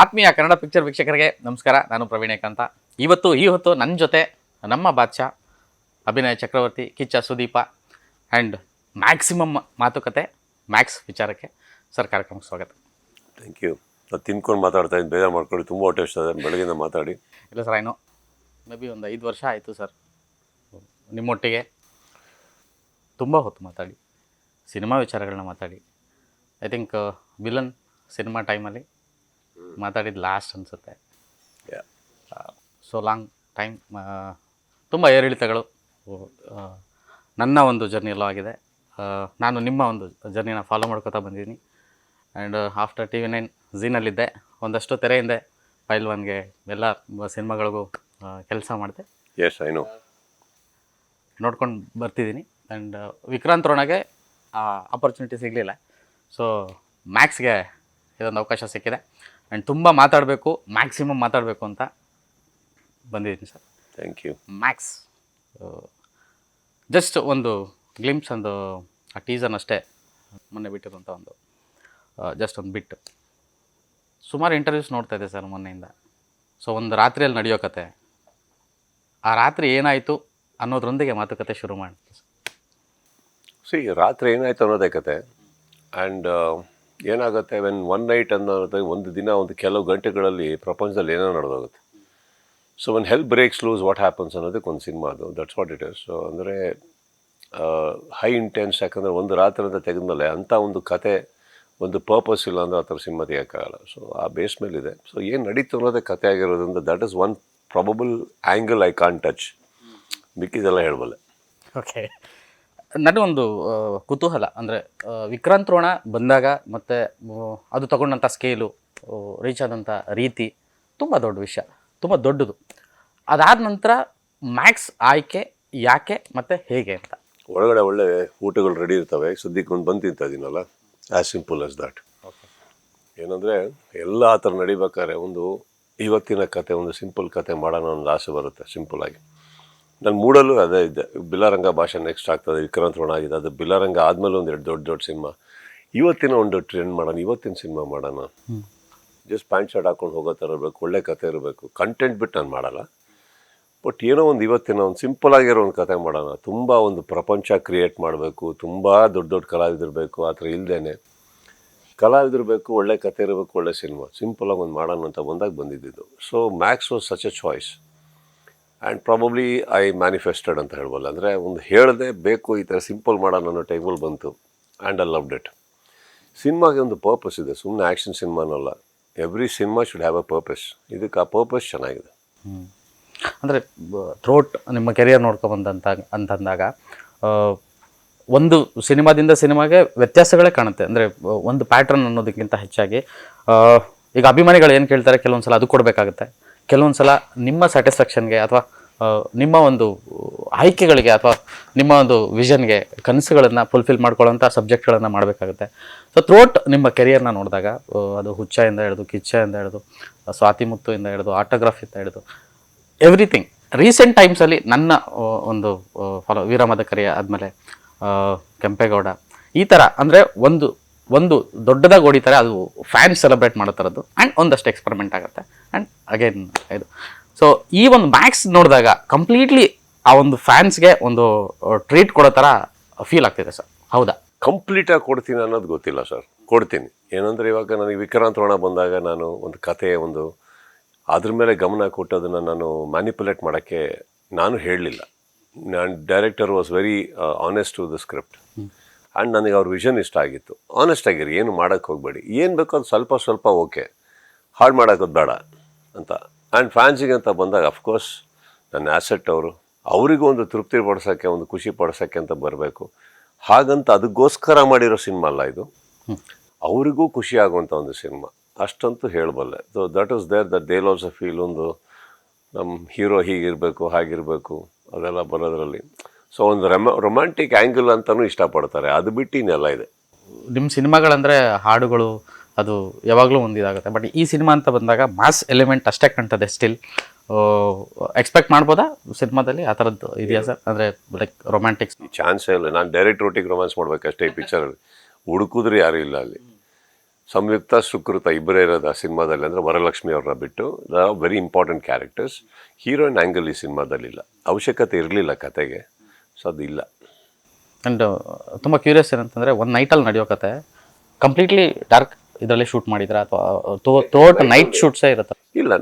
ಆತ್ಮೀಯ ಕನ್ನಡ ಪಿಕ್ಚರ್ ವೀಕ್ಷಕರಿಗೆ ನಮಸ್ಕಾರ. ನಾನು ಪ್ರವೀಣ್ ಏಕಾಂತ. ಈ ಹೊತ್ತು ನನ್ನ ಜೊತೆ ನಮ್ಮ ಬಾದ್ಶಾ, ಅಭಿನಯ ಚಕ್ರವರ್ತಿ, ಕಿಚ್ಚ ಸುದೀಪ ಆ್ಯಂಡ್ ಮ್ಯಾಕ್ಸಿಮಮ್ ಮಾತುಕತೆ ಮ್ಯಾಕ್ಸ್ ವಿಚಾರಕ್ಕೆ ಸರ್ ಕಾರ್ಯಕ್ರಮಕ್ಕೆ ಸ್ವಾಗತ. Thank you. ನಾನು ತಿನ್ಕೊಂಡು ಮಾತಾಡ್ತಾ ಇದ್ದೀನಿ, ಬೇಜಾರು ಮಾಡ್ಕೊಳ್ಳಿ, ತುಂಬ ಹೊಟ್ಟೆ ಇರ್ತದೆ ಬೆಳಗಿಂದ ಮಾತಾಡಿ. ಇಲ್ಲ ಸರ್, ಏನೋ ಮೇ ಬಿ ಒಂದು 5 ವರ್ಷ ಆಯಿತು ಸರ್ ನಿಮ್ಮೊಟ್ಟಿಗೆ ತುಂಬ ಹೊತ್ತು ಮಾತಾಡಿ, ಸಿನಿಮಾ ವಿಚಾರಗಳನ್ನ ಮಾತಾಡಿ. ಐ ಥಿಂಕ್ ವಿಲನ್ ಸಿನಿಮಾ ಟೈಮಲ್ಲಿ ಮಾತಾಡಿದ್ದು ಲಾಸ್ಟ್ ಅನಿಸುತ್ತೆ. ಸೊ ಲಾಂಗ್ ಟೈಮ್, ತುಂಬ ಏರಿಳಿತಗಳು ನನ್ನ ಒಂದು ಜರ್ನಿಯಲ್ಲೂ ಆಗಿದೆ. ನಾನು ನಿಮ್ಮ ಒಂದು ಜರ್ನಿನ ಫಾಲೋ ಮಾಡ್ಕೋತಾ ಬಂದಿದ್ದೀನಿ. ಆ್ಯಂಡ್ ಆಫ್ಟರ್ TV9 ಝೀನಲ್ಲಿದ್ದೆ, ಒಂದಷ್ಟು ತೆರೆ ಹಿಂದೆ ಪೈಲ್ವಾನ್ಗೆ ಎಲ್ಲ ಸಿನಿಮಾಗಳಿಗೂ ಕೆಲಸ ಮಾಡಿದೆ. ಎಸ್, ಐ ನೋ, ನೋಡ್ಕೊಂಡು ಬರ್ತಿದ್ದೀನಿ. ಆ್ಯಂಡ್ ವಿಕ್ರಾಂತ್ ರೋಣಗೆ ಆಪರ್ಚುನಿಟಿ ಸಿಗಲಿಲ್ಲ. ಸೊ ಮ್ಯಾಕ್ಸ್ಗೆ ಇದೊಂದು ಅವಕಾಶ ಸಿಕ್ಕಿದೆ. ಆ್ಯಂಡ್ ತುಂಬ ಮಾತಾಡಬೇಕು, ಮ್ಯಾಕ್ಸಿಮಮ್ ಮಾತಾಡಬೇಕು ಅಂತ ಬಂದಿದ್ದೀನಿ sir. Thank you. Max just ಒಂದು ಗ್ಲಿಮ್ಸ್, ಒಂದು ಆ ಟೀಸರ್ನಷ್ಟೇ ಮೊನ್ನೆ ಬಿಟ್ಟಿರುವಂಥ ಒಂದು ಜಸ್ಟ್ ಒಂದು ಬಿಟ್ಟು ಸುಮಾರು ಇಂಟರ್ವ್ಯೂಸ್ ನೋಡ್ತಾ ಇದ್ದೆ ಸರ್ ಮೊನ್ನೆಯಿಂದ. ಸೊ ಒಂದು ರಾತ್ರಿಯಲ್ಲಿ ನಡೆಯೋ ಕತೆ, ಆ ರಾತ್ರಿ ಏನಾಯಿತು ಅನ್ನೋದ್ರೊಂದಿಗೆ ಮಾತುಕತೆ ಶುರು ಮಾಡ್ತೀವಿ ಸರ್. ರಾತ್ರಿ ಏನಾಯ್ತು ಅನ್ನೋದೇ ಕತೆ. ಆ್ಯಂಡ್ ಏನಾಗುತ್ತೆ, ವೆನ್ ಒನ್ ನೈಟ್ ಅನ್ನೋದು ಒಂದು ದಿನ, ಒಂದು ಕೆಲವು ಗಂಟೆಗಳಲ್ಲಿ ಪ್ರಪಂಚದಲ್ಲಿ ಏನೋ ನಡೆದೋಗುತ್ತೆ. So when help breaks loose what happens ಅನ್ನೋದಕ್ಕೆ ಒಂದು ಸಿನಿಮಾ ಅದು, that's what it is. So ಅಂದರೆ ಹೈ ಇಂಟೆನ್ಸ್, ಯಾಕಂದರೆ ಒಂದು ರಾತ್ರಿ ಅಂತ ತೆಗೆದ್ಮೇಲೆ ಅಂಥ ಒಂದು ಕತೆ, ಒಂದು ಪರ್ಪಸ್ ಇಲ್ಲ ಅಂದರೆ ಆ ಥರ ಸಿನಿಮಾ ತೆಗೋಕ್ಕಾಗಲ್ಲ. ಸೊ ಆ ಬೇಸ್ ಮೇಲಿದೆ. ಸೊ ಏನು ನಡೀತು ಅನ್ನೋದೇ ಕತೆ ಆಗಿರೋದ್ರಿಂದ that is one probable angle I can't touch. ಮಿಕ್ಕಿದೆಲ್ಲ ಹೇಳಬಲ್ಲೆ. ಓಕೆ, ನನಗೊಂದು ಕುತೂಹಲ ಅಂದರೆ ವಿಕ್ರಾಂತ್ ರೋಣ ಬಂದಾಗ ಮತ್ತು ಅದು ತಗೊಂಡಂಥ ಸ್ಕೇಲು, ರೀಚ್ ಆದಂಥ ರೀತಿ ತುಂಬ ದೊಡ್ಡ ವಿಷಯ, ತುಂಬ ದೊಡ್ಡದು. ಅದಾದ ನಂತರ ಮ್ಯಾಕ್ಸ್ ಆಯ್ಕೆ ಯಾಕೆ ಮತ್ತು ಹೇಗೆ ಅಂತ? ಒಳಗಡೆ ಒಳ್ಳೆ ಊಟಗಳು ರೆಡಿ ಇರ್ತವೆ, ಸದ್ಯಕ್ಕೆ ಒಂದು ಬಂದು ತಿಂತಾ ಇದ್ದೀನಲ್ಲ, ಆ್ಯಸ್ ಸಿಂಪಲ್ ಆಸ್ ದ್ಯಾಟ್. ಏನಂದರೆ ಎಲ್ಲ ಆ ಥರ ನಡಿಬೇಕಾದ್ರೆ ಒಂದು ಇವತ್ತಿನ ಕತೆ, ಒಂದು ಸಿಂಪಲ್ ಕತೆ ಮಾಡೋಣ ಒಂದು ಆಸೆ ಬರುತ್ತೆ ಸಿಂಪಲ್ಲಾಗಿ. ನನ್ನ ಮೂಡಲ್ಲೂ ಅದೇ ಇದ್ದೆ. ಬಿಲ್ಲಾರಂಗ ಭಾಷೆ ನೆಕ್ಸ್ಟ್ ಆಗ್ತದೆ, ವಿಕ್ರಾಂತ್ ರೋಣ ಆಗಿದೆ, ಅದು ಬಿಲ್ಲಾರಂಗ ಆದಮೇಲೆ ಒಂದು 2 ದೊಡ್ಡ ಸಿನಿಮಾ. ಇವತ್ತಿನ ಒಂದು ಟ್ರೆಂಡ್ ಮಾಡೋಣ, ಇವತ್ತಿನ ಸಿನಿಮಾ ಮಾಡೋಣ. ಜಸ್ಟ್ ಪ್ಯಾಂಟ್ ಶರ್ಟ್ ಹಾಕ್ಕೊಂಡು ಹೋಗೋ ಥರ ಇರಬೇಕು, ಒಳ್ಳೆ ಕತೆ ಇರಬೇಕು. ಕಂಟೆಂಟ್ ಬಿಟ್ಟು ನಾನು ಮಾಡಲ್ಲ, ಬಟ್ ಏನೋ ಒಂದು ಇವತ್ತಿನ ಒಂದು ಸಿಂಪಲ್ ಆಗಿರೋ ಒಂದು ಕತೆ ಮಾಡೋಣ. ತುಂಬ ಒಂದು ಪ್ರಪಂಚ ಕ್ರಿಯೇಟ್ ಮಾಡಬೇಕು, ತುಂಬ ದೊಡ್ಡ ಕಲಾವಿದಿರಬೇಕು, ಆ ಥರ ಇಲ್ಲದೇ ಕಲಾವಿದಿರಬೇಕು, ಒಳ್ಳೆ ಕತೆ ಇರಬೇಕು, ಒಳ್ಳೆ ಸಿನಿಮಾ, ಸಿಂಪಲಾಗಿ ಒಂದು ಮಾಡೋಣ ಅಂತ ಬಂದಾಗ ಬಂದಿದ್ದು. So Max was such A choice. And probably I manifested ಅಂತ ಹೇಳ್ಬಲ್ಲ. ಅಂದರೆ ಒಂದು ಹೇಳದೆ ಬೇಕು ಈ ಥರ ಸಿಂಪಲ್ ಮಾಡೋಣ ಅನ್ನೋ ಟೈಮಲ್ಲಿ ಬಂತು. And I loved it. ಸಿನಿಮಾಗೆ ಒಂದು ಪರ್ಪಸ್ ಇದೆ, ಸುಮ್ಮನೆ ಆ್ಯಕ್ಷನ್ ಸಿನಿಮಾನಲ್ಲ. Every cinema should have a purpose. ಇದಕ್ಕೆ ಆ ಪರ್ಪಸ್ ಚೆನ್ನಾಗಿದೆ. ಅಂದರೆ ಥ್ರೋಟ್ ನಿಮ್ಮ ಕೆರಿಯರ್ ನೋಡ್ಕೊಬಂದಂತ ಅಂತಂದಾಗ ಒಂದು ಸಿನಿಮಾದಿಂದ ಸಿನಿಮಾಗೆ ವ್ಯತ್ಯಾಸಗಳೇ ಕಾಣುತ್ತೆ. ಅಂದರೆ ಒಂದು ಪ್ಯಾಟ್ರನ್ ಅನ್ನೋದಕ್ಕಿಂತ ಹೆಚ್ಚಾಗಿ ಈಗ ಅಭಿಮಾನಿಗಳು ಏನು ಕೇಳ್ತಾರೆ, ಕೆಲವೊಂದು ಸಲ ಅದು ಕೊಡಬೇಕಾಗುತ್ತೆ, ಕೆಲವೊಂದು ಸಲ ನಿಮ್ಮ ಸ್ಯಾಟಿಸ್ಫ್ಯಾಕ್ಷನ್ಗೆ ಅಥವಾ ನಿಮ್ಮ ಒಂದು ಆಯ್ಕೆಗಳಿಗೆ ಅಥವಾ ನಿಮ್ಮ ಒಂದು ವಿಷನ್ಗೆ, ಕನಸುಗಳನ್ನು ಫುಲ್ಫಿಲ್ ಮಾಡ್ಕೊಳ್ಳೋಂಥ ಸಬ್ಜೆಕ್ಟ್ಗಳನ್ನು ಮಾಡಬೇಕಾಗುತ್ತೆ. ಸೊ ಥ್ರೋಟ್ ನಿಮ್ಮ ಕೆರಿಯರ್ನ ನೋಡಿದಾಗ ಅದು ಹುಚ್ಚಯಿಂದ ಹಿಡಿದು, ಕಿಚ್ಚದಿಂದ ಹಿಡಿದು, ಸ್ವಾತಿ ಮುತ್ತುಯಿಂದ ಹಿಡಿದು, ಆಟೋಗ್ರಾಫಿಂದ ಹಿಡಿದು ಎವ್ರಿಥಿಂಗ್, ರೀಸೆಂಟ್ ಟೈಮ್ಸಲ್ಲಿ ನನ್ನ ಒಂದು ಫಾಲೋ ವೀರಮದ ಕರೆಯ ಆದಮೇಲೆ ಕೆಂಪೇಗೌಡ, ಈ ಥರ ಅಂದರೆ ಒಂದು ದೊಡ್ಡದಾಗಿ ಹೊಡಿತಾರೆ, ಅದು ಫ್ಯಾನ್ಸ್ ಸೆಲೆಬ್ರೇಟ್ ಮಾಡೋ ಥರದ್ದು. ಆ್ಯಂಡ್ ಒಂದಷ್ಟು ಎಕ್ಸ್ಪೆರಿಮೆಂಟ್ ಆಗುತ್ತೆ. ಆ್ಯಂಡ್ ಅಗೇನ್ ಇದು. ಸೊ ಈ ಒಂದು ಮ್ಯಾಕ್ಸ್ ನೋಡಿದಾಗ ಕಂಪ್ಲೀಟ್ಲಿ ಆ ಒಂದು ಫ್ಯಾನ್ಸ್ಗೆ ಒಂದು ಟ್ರೀಟ್ ಕೊಡೋ ಥರ ಫೀಲ್ ಆಗ್ತಿದೆ ಸರ್. ಹೌದಾ? ಕಂಪ್ಲೀಟಾಗಿ ಕೊಡ್ತೀನಿ ಅನ್ನೋದು ಗೊತ್ತಿಲ್ಲ ಸರ್. ಕೊಡ್ತೀನಿ. ಏನಂದರೆ ಇವಾಗ ನನಗೆ ವಿಕ್ರಾಂತ್ ರೋಣ ಬಂದಾಗ ನಾನು ಒಂದು ಕತೆ, ಒಂದು ಅದ್ರ ಮೇಲೆ ಗಮನ ಕೊಟ್ಟು ಅದನ್ನು ನಾನು ಮ್ಯಾನಿಪುಲೇಟ್ ಮಾಡೋಕ್ಕೆ ನಾನು ಹೇಳಲಿಲ್ಲ. ನಾನು director was very honest to the script. And ನನಗೆ ಅವ್ರ ವಿಷನ್ ಇಷ್ಟ ಆಗಿತ್ತು. ಆನೆಸ್ಟ್ ಆಗಿರಿ, ಏನು ಮಾಡೋಕ್ಕೆ ಹೋಗಬೇಡಿ, ಏನು ಬೇಕೋ ಅದು ಸ್ವಲ್ಪ ಓಕೆ, ಹಾಳು ಮಾಡೋದು ಬೇಡ ಅಂತ. ಆ್ಯಂಡ್ ಫ್ಯಾನ್ಸಿಗೆ ಅಂತ ಬಂದಾಗ ಅಫ್ಕೋರ್ಸ್ ನನ್ನ ಆ್ಯಸೆಟ್ ಅವರು, ಅವರಿಗೂ ಒಂದು ತೃಪ್ತಿ ಪಡಿಸೋಕ್ಕೆ, ಒಂದು ಖುಷಿ ಪಡಿಸೋಕ್ಕೆ ಅಂತ ಬರಬೇಕು. ಹಾಗಂತ ಅದಕ್ಕೋಸ್ಕರ ಮಾಡಿರೋ ಸಿನಿಮಾ ಅಲ್ಲ ಇದು, ಅವರಿಗೂ ಖುಷಿ ಆಗುವಂಥ ಒಂದು ಸಿನಿಮಾ, ಅಷ್ಟಂತೂ ಹೇಳಬಲ್ಲೆ. So that is there that they also feel, ಒಂದು ನಮ್ಮ ಹೀರೋ ಹೀಗಿರಬೇಕು, ಹಾಗಿರಬೇಕು, ಅದೆಲ್ಲ ಬರೋದ್ರಲ್ಲಿ. ಸೊ ಒಂದು ರೊಮ್ಯಾಂಟಿಕ್ ಆ್ಯಂಗಲ್ ಅಂತಲೂ ಇಷ್ಟಪಡ್ತಾರೆ. ಅದು ಬಿಟ್ಟು ಇನ್ನೆಲ್ಲ ಇದೆ. ನಿಮ್ಮ ಸಿನಿಮಾಗಳಂದರೆ ಹಾಡುಗಳು ಅದು ಯಾವಾಗಲೂ ಒಂದು ಇದಾಗುತ್ತೆ. ಬಟ್ ಈ ಸಿನಿಮಾ ಅಂತ ಬಂದಾಗ ಮಾಸ್ ಎಲಿಮೆಂಟ್ ಅಷ್ಟೇ ಕಾಣ್ತದೆ. ಸ್ಟಿಲ್ ಎಕ್ಸ್ಪೆಕ್ಟ್ ಮಾಡ್ಬೋದಾ ಸಿನಿಮಾದಲ್ಲಿ ಆ ಥರದ್ದು ಇದೆಯಾ ಸರ್? ಅಂದರೆ ಲೈಕ್ ರೊಮ್ಯಾಂಟಿಕ್ಸ್ ಚಾನ್ಸೇ ಇಲ್ಲ. ನಾನು ಡೈರೆಕ್ಟ್ ಒಟ್ಟಿಗೆ ರೊಮ್ಯಾನ್ಸ್ ಮಾಡಬೇಕಷ್ಟೇ ಈ ಪಿಕ್ಚರಲ್ಲಿ. ಹುಡುಕಿದ್ರೆ ಯಾರೂ ಇಲ್ಲ ಅಲ್ಲಿ. ಸಂಯುಕ್ತ ಸುಕೃತ ಇಬ್ಬರೇ ಇರೋದು ಆ ಸಿನಿಮಾದಲ್ಲಿ, ಅಂದರೆ ವರಲಕ್ಷ್ಮಿ ಅವ್ರನ್ನ ಬಿಟ್ಟು. The very important characters. Heroine angle ಈ ಸಿನಿಮಾದಲ್ಲಿಲ್ಲ, ಅವಶ್ಯಕತೆ ಇರಲಿಲ್ಲ ಕತೆಗೆ, ಸೊ ಅದು ಇಲ್ಲ. ಆ್ಯಂಡ್ ತುಂಬ ಕ್ಯೂರಿಯಸ್ ಏನಂತಂದರೆ ಒಂದು ನೈಟಲ್ಲಿ ನಡೆಯೋ ಕತೆ ಕಂಪ್ಲೀಟ್ಲಿ ಡಾರ್ಕ್ ಇದರಲ್ಲಿ ಶೂಟ್ ಮಾಡಿದ್ರೆ ಅಥವಾ ಥ್ರೋಟ್ ನೈಟ್ ಶೂಟ್ಸೇ ಇರುತ್ತೆ? ಇಲ್ಲ,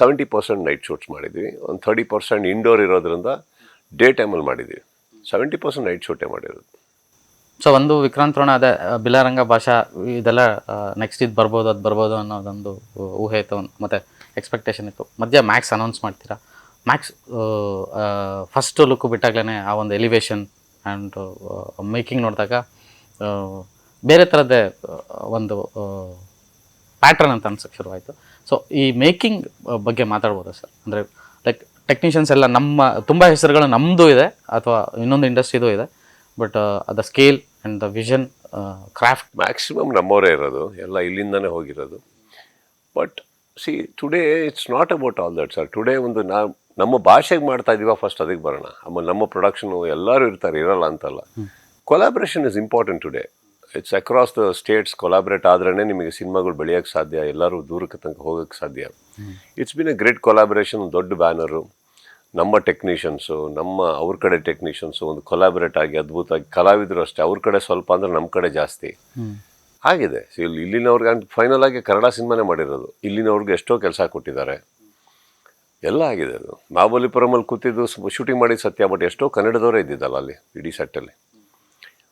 70% ನೈಟ್ ಶೂಟ್ಸ್ ಮಾಡಿದ್ವಿ, ಒಂದು 30% ಇಂಡೋರ್ ಇರೋದ್ರಿಂದ ಡೇ ಟೈಮಲ್ಲಿ ಮಾಡಿದ್ವಿ. 70% ನೈಟ್ ಶೂಟೇ ಮಾಡಿರೋದು. ಸೊ ಒಂದು ವಿಕ್ರಾಂತ್ ರೋಣ ಅದೇ ಬಿಲಾರಂಗ ಭಾಷಾ ಇದೆಲ್ಲ ನೆಕ್ಸ್ಟ್ ಇದು ಬರ್ಬೋದು ಅನ್ನೋದೊಂದು ಊಹೆ ಇತ್ತು ಮತ್ತು ಎಕ್ಸ್ಪೆಕ್ಟೇಷನ್ ಇತ್ತು. ಮಧ್ಯ ಮ್ಯಾಕ್ಸ್ ಅನೌನ್ಸ್ ಮಾಡ್ತೀರಾ, ಮ್ಯಾಕ್ಸ್ ಫಸ್ಟ್ ಲುಕ್ ಬಿಟ್ಟಾಗ್ಲೇ ಆ ಒಂದು ಎಲಿವೇಶನ್ ಆ್ಯಂಡ್ ಮೇಕಿಂಗ್ ನೋಡಿದಾಗ ಬೇರೆ ಥರದ್ದೇ ಒಂದು ಪ್ಯಾಟ್ರನ್ ಅಂತ ಅನ್ಸೋಕ್ಕೆ ಶುರುವಾಯಿತು. ಸೊ ಈ ಮೇಕಿಂಗ್ ಬಗ್ಗೆ ಮಾತಾಡ್ಬೋದಾ ಸರ್? ಅಂದರೆ ಲೈಕ್ ಟೆಕ್ನಿಷಿಯನ್ಸ್ ಎಲ್ಲ ನಮ್ಮ ತುಂಬ ಹೆಸರುಗಳು ನಮ್ಮದು ಇದೆ ಅಥವಾ ಇನ್ನೊಂದು ಇಂಡಸ್ಟ್ರಿದು ಇದೆ, but the scale and the vision craft maximum ನಮ್ಮವರೇ ಇರೋದು, ಎಲ್ಲ ಇಲ್ಲಿಂದನೇ ಹೋಗಿರೋದು. But C today it's not about all that sir. Today ಒಂದು ನಮ್ಮ ಭಾಷೆಗೆ ಮಾಡ್ತಾ ಇದ್ದೀವ, ಫಸ್ಟ್ ಅದಕ್ಕೆ ಬರೋಣ. ಆಮೇಲೆ ನಮ್ಮ ಪ್ರೊಡಕ್ಷನು ಎಲ್ಲರೂ ಇರ್ತಾರೆ, ಇರಲ್ಲ ಅಂತಲ್ಲ. Collaboration is important today. It's across the States collaborate ಆದ್ರೇ ನಿಮಗೆ ಸಿನಿಮಾಗಳು ಬೆಳೆಯೋಕ್ಕೆ ಸಾಧ್ಯ, ಎಲ್ಲರೂ ದೂರಕ್ಕೆ ತನಕ ಹೋಗೋಕ್ಕೆ ಸಾಧ್ಯ. It's been A great collaboration. ದೊಡ್ಡ ಬ್ಯಾನರು, ನಮ್ಮ ಟೆಕ್ನಿಷಿಯನ್ಸು, ಅವ್ರ ಕಡೆ ಟೆಕ್ನಿಷಿಯನ್ಸು ಒಂದು ಕೊಲಾಬ್ರೇಟ್ ಆಗಿ ಅದ್ಭುತವಾಗಿ, ಕಲಾವಿದರು ಅಷ್ಟೇ, ಅವ್ರ ಕಡೆ ಸ್ವಲ್ಪ ಅಂದರೆ ನಮ್ಮ ಕಡೆ ಜಾಸ್ತಿ ಆಗಿದೆ. ಸೊ ಇಲ್ಲಿನವ್ರಿಗೆ ಫೈನಲ್ ಆಗಿ ಕನ್ನಡ ಸಿನಿಮಾನೇ ಮಾಡಿರೋದು, ಇಲ್ಲಿನವ್ರಿಗೆ ಎಷ್ಟೋ ಕೆಲಸ ಕೊಟ್ಟಿದ್ದಾರೆ, ಎಲ್ಲ ಆಗಿದೆ. ಅದು ಮಹಾಬಲಿಪುರಮಲ್ಲಿ ಕೂತಿದ್ದು ಶೂಟಿಂಗ್ ಮಾಡಿದ ಸತ್ಯ, ಬಟ್ ಎಷ್ಟೋ ಕನ್ನಡದವರೇ ಇದ್ದಿದ್ದಲ್ಲ ಅಲ್ಲಿ ಇಡೀ ಸೆಟ್ಟಲ್ಲಿ,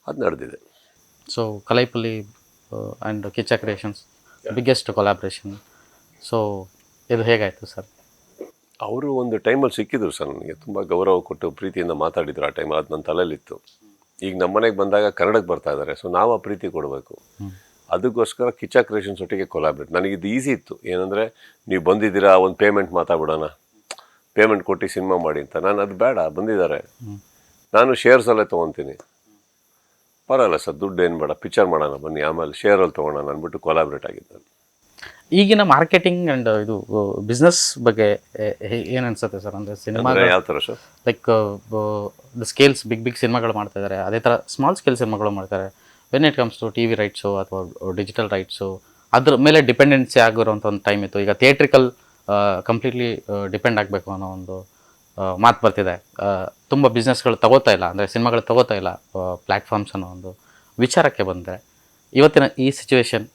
ಅದು ನಡೆದಿದೆ. So Kalaipuli and Kichcha Creations biggest collaboration. So ಇದು ಹೇಗಾಯಿತು ಸರ್? ಅವರು ಒಂದು ಟೈಮಲ್ಲಿ ಸಿಕ್ಕಿದ್ರು ಸರ್, ನನಗೆ ತುಂಬ ಗೌರವ ಕೊಟ್ಟು ಪ್ರೀತಿಯಿಂದ ಮಾತಾಡಿದ್ರು. ಆ ಟೈಮಲ್ಲಿ ಅದು ನನ್ನ ತಲೆಯಲ್ಲಿತ್ತು. ಈಗ ನಮ್ಮ ಮನೆಗೆ ಬಂದಾಗ ಕನ್ನಡಕ್ಕೆ ಬರ್ತಾ ಇದ್ದಾರೆ, ಸೊ ನಾವು ಆ ಪ್ರೀತಿ ಕೊಡಬೇಕು. ಅದಕ್ಕೋಸ್ಕರ ಕಿಚ್ಚ ಕ್ರಿಯೇಷನ್ಸ್ ಒಟ್ಟಿಗೆ ಕೊಲಾಬ್ರೇಟ್. ನನಗಿದು ಈಸಿ ಇತ್ತು, ಏನಂದರೆ ನೀವು ಬಂದಿದ್ದೀರಾ, ಒಂದು ಪೇಮೆಂಟ್ ಮಾತಾಡ್ಬಿಡೋಣ, ಪೇಮೆಂಟ್ ಕೊಟ್ಟು ಸಿನಿಮಾ ಮಾಡಿ ಅಂತ. ನಾನು ಅದು ಬೇಡ, ಬಂದಿದ್ದಾರೆ, ನಾನು ಶೇರ್ಸಲ್ಲೇ ತೊಗೊತೀನಿ, ಪರವಾಗಿಲ್ಲ ಸರ್, ದುಡ್ಡು ಏನು ಬೇಡ, ಪಿಕ್ಚರ್ ಮಾಡೋಣ ಬನ್ನಿ, ಆಮೇಲೆ ಶೇರಲ್ಲಿ ತೊಗೊಳೋಣ ಅಂದ್ಬಿಟ್ಟು ಕೊಲಾಬ್ರೇಟ್ ಆಗಿದ್ದು ನಾನು. ಈಗಿನ ಮಾರ್ಕೆಟಿಂಗ್ ಆ್ಯಂಡ್ ಇದು ಬಿಸ್ನೆಸ್ ಬಗ್ಗೆ ಏನು ಅನ್ಸುತ್ತೆ ಸರ್? ಅಂದರೆ ಸಿನಿಮಾ ಯಾವ ಥರ sir? Like the scales big ಸಿನಿಮಾಗಳು ಮಾಡ್ತಾ ಇದ್ದಾರೆ, ಅದೇ ಥರ ಸ್ಮಾಲ್ ಸ್ಕೇಲ್ ಸಿನಿಮಾಗಳು ಮಾಡ್ತಾರೆ. When it comes to TV rights ಅಥವಾ ಡಿಜಿಟಲ್ ರೈಟ್ಸು, ಅದ್ರ ಮೇಲೆ ಡಿಪೆಂಡೆನ್ಸಿ ಆಗಿರೋಂಥ ಒಂದು ಟೈಮ್ ಇತ್ತು. ಈಗ ಥಿಯೇಟ್ರಿಕಲ್ ಕಂಪ್ಲೀಟ್ಲಿ ಡಿಪೆಂಡ್ ಆಗಬೇಕು ಅನ್ನೋ ಒಂದು ಮಾತು ಬರ್ತಿದೆ. ತುಂಬ ಬಿಸ್ನೆಸ್ಗಳು ತಗೋತಾ ಇಲ್ಲ, ಅಂದರೆ ಸಿನಿಮಾಗಳು ತಗೋತಾ ಇಲ್ಲ ಪ್ಲ್ಯಾಟ್ಫಾರ್ಮ್ಸ್ ಅನ್ನೋ ಒಂದು ವಿಚಾರಕ್ಕೆ ಬಂದರೆ ಇವತ್ತಿನ ಈ ಸಿಚುವೇಶನ್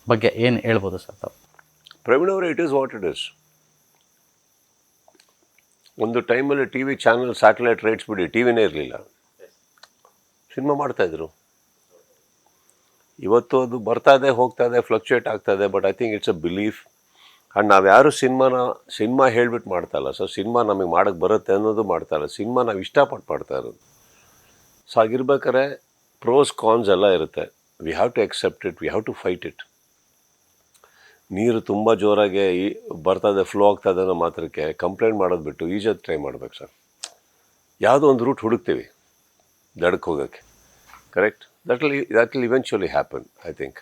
ಬಗ್ಗೆ ಏನು ಹೇಳ್ಬೋದು ಸರ್ ತಾವು? ಪ್ರವೀಣ್ ಅವರೇ, it is what it is. ಒಂದು ಟೈಮಲ್ಲಿ TV ಚಾನಲ್ ಸ್ಯಾಟಲೈಟ್ ರೈಟ್ಸ್ ಬಿಡಿ, TVನೇ ಇರಲಿಲ್ಲ, ಸಿನಿಮಾ ಮಾಡ್ತಾಯಿದ್ರು. ಇವತ್ತು ಅದು ಬರ್ತಾ ಇದೆ, ಹೋಗ್ತಾ ಇದೆ, ಫ್ಲಕ್ಚುಯೇಟ್ ಆಗ್ತಾ ಇದೆ. But I think it's a belief. And ನಾವು ಯಾರು ಸಿನಿಮಾ ಹೇಳ್ಬಿಟ್ಟು ಮಾಡ್ತಾಯಿಲ್ಲ. ಸೊ ಸಿನಿಮಾ ನಮಗೆ ಮಾಡೋಕ್ಕೆ ಬರುತ್ತೆ ಅನ್ನೋದು ಮಾಡ್ತಾಯಿಲ್ಲ, ಸಿನಿಮಾ ನಾವು ಇಷ್ಟಪಟ್ಟು ಮಾಡ್ತಾ ಇರೋದು. ಸೊ ಆಗಿರ್ಬೇಕಾದ್ರೆ ಪ್ರೋಸ್ ಕಾನ್ಸ್ ಎಲ್ಲ ಇರುತ್ತೆ. We have to accept it, we have to fight it. ನೀರು ತುಂಬ ಜೋರಾಗಿ ಬರ್ತದೆ, ಫ್ಲೋ ಆಗ್ತದೆ ಅನ್ನೋ ಮಾತ್ರಕ್ಕೆ ಕಂಪ್ಲೇಂಟ್ ಮಾಡೋದು ಬಿಟ್ಟು ಈಜೋದು ಟ್ರೈ ಮಾಡ್ಬೇಕು ಸರ್. ಯಾವುದೋ ಒಂದು ರೂಟ್ ಹುಡುಕ್ತೀವಿ ದಡಕ್ಕೆ ಹೋಗೋಕ್ಕೆ, correct? that will eventually happen, I think.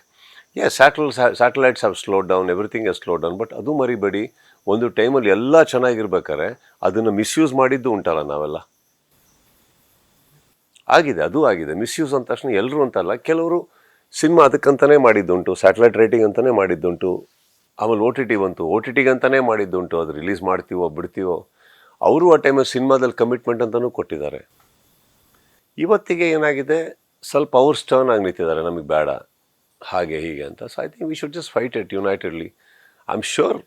Yes, satellites have slowed down, everything has slowed down, but ಅದು ಮರಿಬೇಡಿ, ಒಂದು ಟೈಮಲ್ಲಿ ಎಲ್ಲ ಚೆನ್ನಾಗಿರ್ಬೇಕಾದ್ರೆ ಅದನ್ನು ಮಿಸ್ಯೂಸ್ ಮಾಡಿದ್ದು ಉಂಟಲ್ಲ ನಾವೆಲ್ಲ. ಆಗಿದೆ, ಅದು ಆಗಿದೆ. ಮಿಸ್ಯೂಸ್ ಅಂದ ತಕ್ಷಣ ಎಲ್ಲರೂ ಅಂತಲ್ಲ, ಕೆಲವರು ಸಿನಿಮಾ ಅದಕ್ಕಂತಲೇ ಮಾಡಿದ್ದುಂಟು, ಸ್ಯಾಟಲೈಟ್ ರೇಟಿಂಗ್ ಅಂತಲೇ ಮಾಡಿದ್ದುಂಟು, ಆಮೇಲೆ OTT ಬಂತು, OTTಗೆ ಅಂತಲೇ ಮಾಡಿದ್ದುಂಟು. ಅದು ರಿಲೀಸ್ ಮಾಡ್ತೀವೋ ಬಿಡ್ತೀವೋ, ಅವರು ಆ ಟೈಮಲ್ಲಿ ಸಿನಿಮಾದಲ್ಲಿ ಕಮಿಟ್ಮೆಂಟ್ ಅಂತಲೂ ಕೊಟ್ಟಿದ್ದಾರೆ. ಇವತ್ತಿಗೆ ಏನಾಗಿದೆ, ಸ್ವಲ್ಪ ಅವ್ರು ಸ್ಟರ್ನ್ ಆಗಿ ನಿಂತಿದ್ದಾರೆ, ನಮಗೆ ಬೇಡ ಹಾಗೆ ಹೀಗೆ ಅಂತ. So I think we should just fight it unitedly. I am sure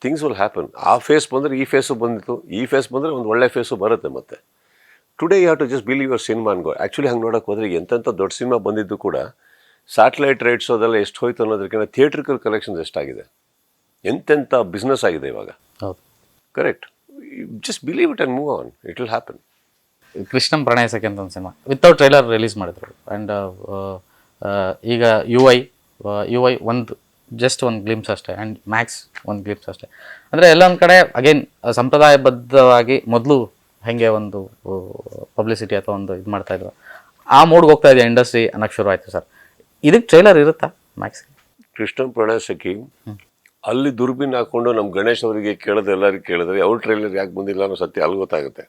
things will happen. ಆ ಫೇಸ್ ಬಂದರೆ ಈ ಫೇಸು ಬಂದಿತ್ತು, ಈ ಫೇಸ್ ಬಂದರೆ ಒಂದು ಒಳ್ಳೆ ಫೇಸು ಬರುತ್ತೆ. ಮತ್ತು today you have to just believe your cinema ಅನ್ಗೋ. ಆ್ಯಕ್ಚುಲಿ ಹಂಗೆ ನೋಡೋಕೆ ಹೋದರೆ ಎಂತೆಂಥ ದೊಡ್ಡ ಸಿನಿಮಾ ಬಂದಿದ್ದು ಕೂಡ ಸ್ಯಾಟಲೈಟ್ ರೈಟ್ಸ್ ಅದೆಲ್ಲ ಎಷ್ಟು ಹೋಯ್ತು ಅನ್ನೋದಕ್ಕಿಂತ ಥಿಯೇಟ್ರಿಕಲ್ ಕಲೆಕ್ಷನ್ಸ್ ಎಷ್ಟಾಗಿದೆ, ಎಂತೆಂಥ ಬಿಸ್ನೆಸ್ ಆಗಿದೆ ಇವಾಗ. Correct. Just believe it and move on, it will happen. Krishnam Pranaya Sakhi ಅಂತ ಒಂದು ಸಿನಿಮಾ ವಿತೌಟ್ ಟ್ರೈಲರ್ ರಿಲೀಸ್ ಮಾಡಿದ್ರು. ಆ್ಯಂಡ್ ಈಗ ಯು ಐ ಒಂದು ಗ್ಲಿಮ್ಸ್ ಅಷ್ಟೇ, ಆ್ಯಂಡ್ ಮ್ಯಾಕ್ಸ್ ಒಂದು ಗ್ಲಿಮ್ಸ್ ಅಷ್ಟೇ. ಅಂದರೆ ಎಲ್ಲ ಒಂದು ಕಡೆ ಅಗೇನ್ ಸಂಪ್ರದಾಯಬದ್ಧವಾಗಿ ಮೊದಲು ಹೇಗೆ ಒಂದು ಪಬ್ಲಿಸಿಟಿ ಅಥವಾ ಒಂದು ಇದು ಮಾಡ್ತಾಯಿದ್ರು, ಆ ಮೂಡ್ಗೆ ಹೋಗ್ತಾ ಇದೆ ಇಂಡಸ್ಟ್ರಿ ಅನ್ನೋಕ್ಕೆ ಶುರು ಆಯಿತು ಸರ್. ಇದಕ್ಕೆ ಟ್ರೈಲರ್ ಇರುತ್ತಾ ಮ್ಯಾಕ್ಸ್ಗೆ? ಕೃಷ್ಣಂ ಪ್ರಣಯ ಸಖಿ ಅಲ್ಲಿ ದುರ್ಬಿನ್ ಹಾಕ್ಕೊಂಡು ನಮ್ಮ ಗಣೇಶ್ ಅವರಿಗೆ ಕೇಳಿದ್ರೆ, ಎಲ್ಲರಿಗೆ ಕೇಳಿದ್ರೆ ಅವ್ರ ಟ್ರೈಲರ್ ಯಾಕೆ ಬಂದಿಲ್ಲ ಅನ್ನೋ ಸತ್ಯ ಅಲ್ಲಿ ಗೊತ್ತಾಗುತ್ತೆ.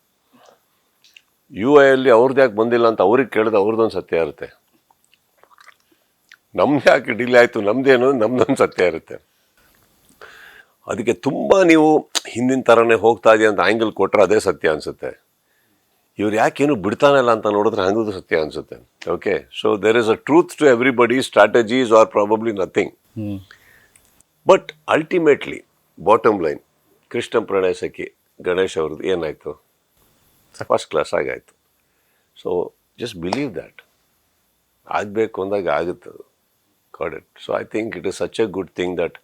UI ಅಲ್ಲಿ ಅವ್ರದ್ದು ಯಾಕೆ ಬಂದಿಲ್ಲ ಅಂತ ಅವ್ರಿಗೆ ಕೇಳಿದ್ರೆ ಅವ್ರದ್ದೊಂದು ಸತ್ಯ ಇರುತ್ತೆ. ನಮ್ದು ಯಾಕೆ ಡಿಲೇ ಆಯಿತು, ನಮ್ಮದೇನು ನಮ್ದೊಂದು ಸತ್ಯ ಇರುತ್ತೆ. ಅದಕ್ಕೆ ತುಂಬ ನೀವು ಹಿಂದಿನ ಥರನೇ ಹೋಗ್ತಾ ಇದೆಯಾ ಅಂತ ಆ್ಯಂಗಲ್ ಕೊಟ್ಟರೆ ಅದೇ ಸತ್ಯ ಅನಿಸುತ್ತೆ. ಇವ್ರು ಯಾಕೇನು ಬಿಡ್ತಾನಲ್ಲ ಅಂತ ನೋಡಿದ್ರೆ ಹಂಗದು ಸತ್ಯ ಅನಿಸುತ್ತೆ. Okay, so there is a truth to everybody, strategies are probably nothing. But ultimately bottom line Krishna Pranaya Sakhi Ganesh ಅವ್ರದ್ದು ಏನಾಯಿತು, ಫಸ್ಟ್ ಕ್ಲಾಸ್ ಆಗಾಯಿತು. ಸೊ ಜಸ್ಟ್ ಬಿಲೀವ್ ದ್ಯಾಟ್, ಆಗಬೇಕು ಅಂದಾಗ ಆಗುತ್ತೆ ಅದು. Got it. So I think it is such a good thing that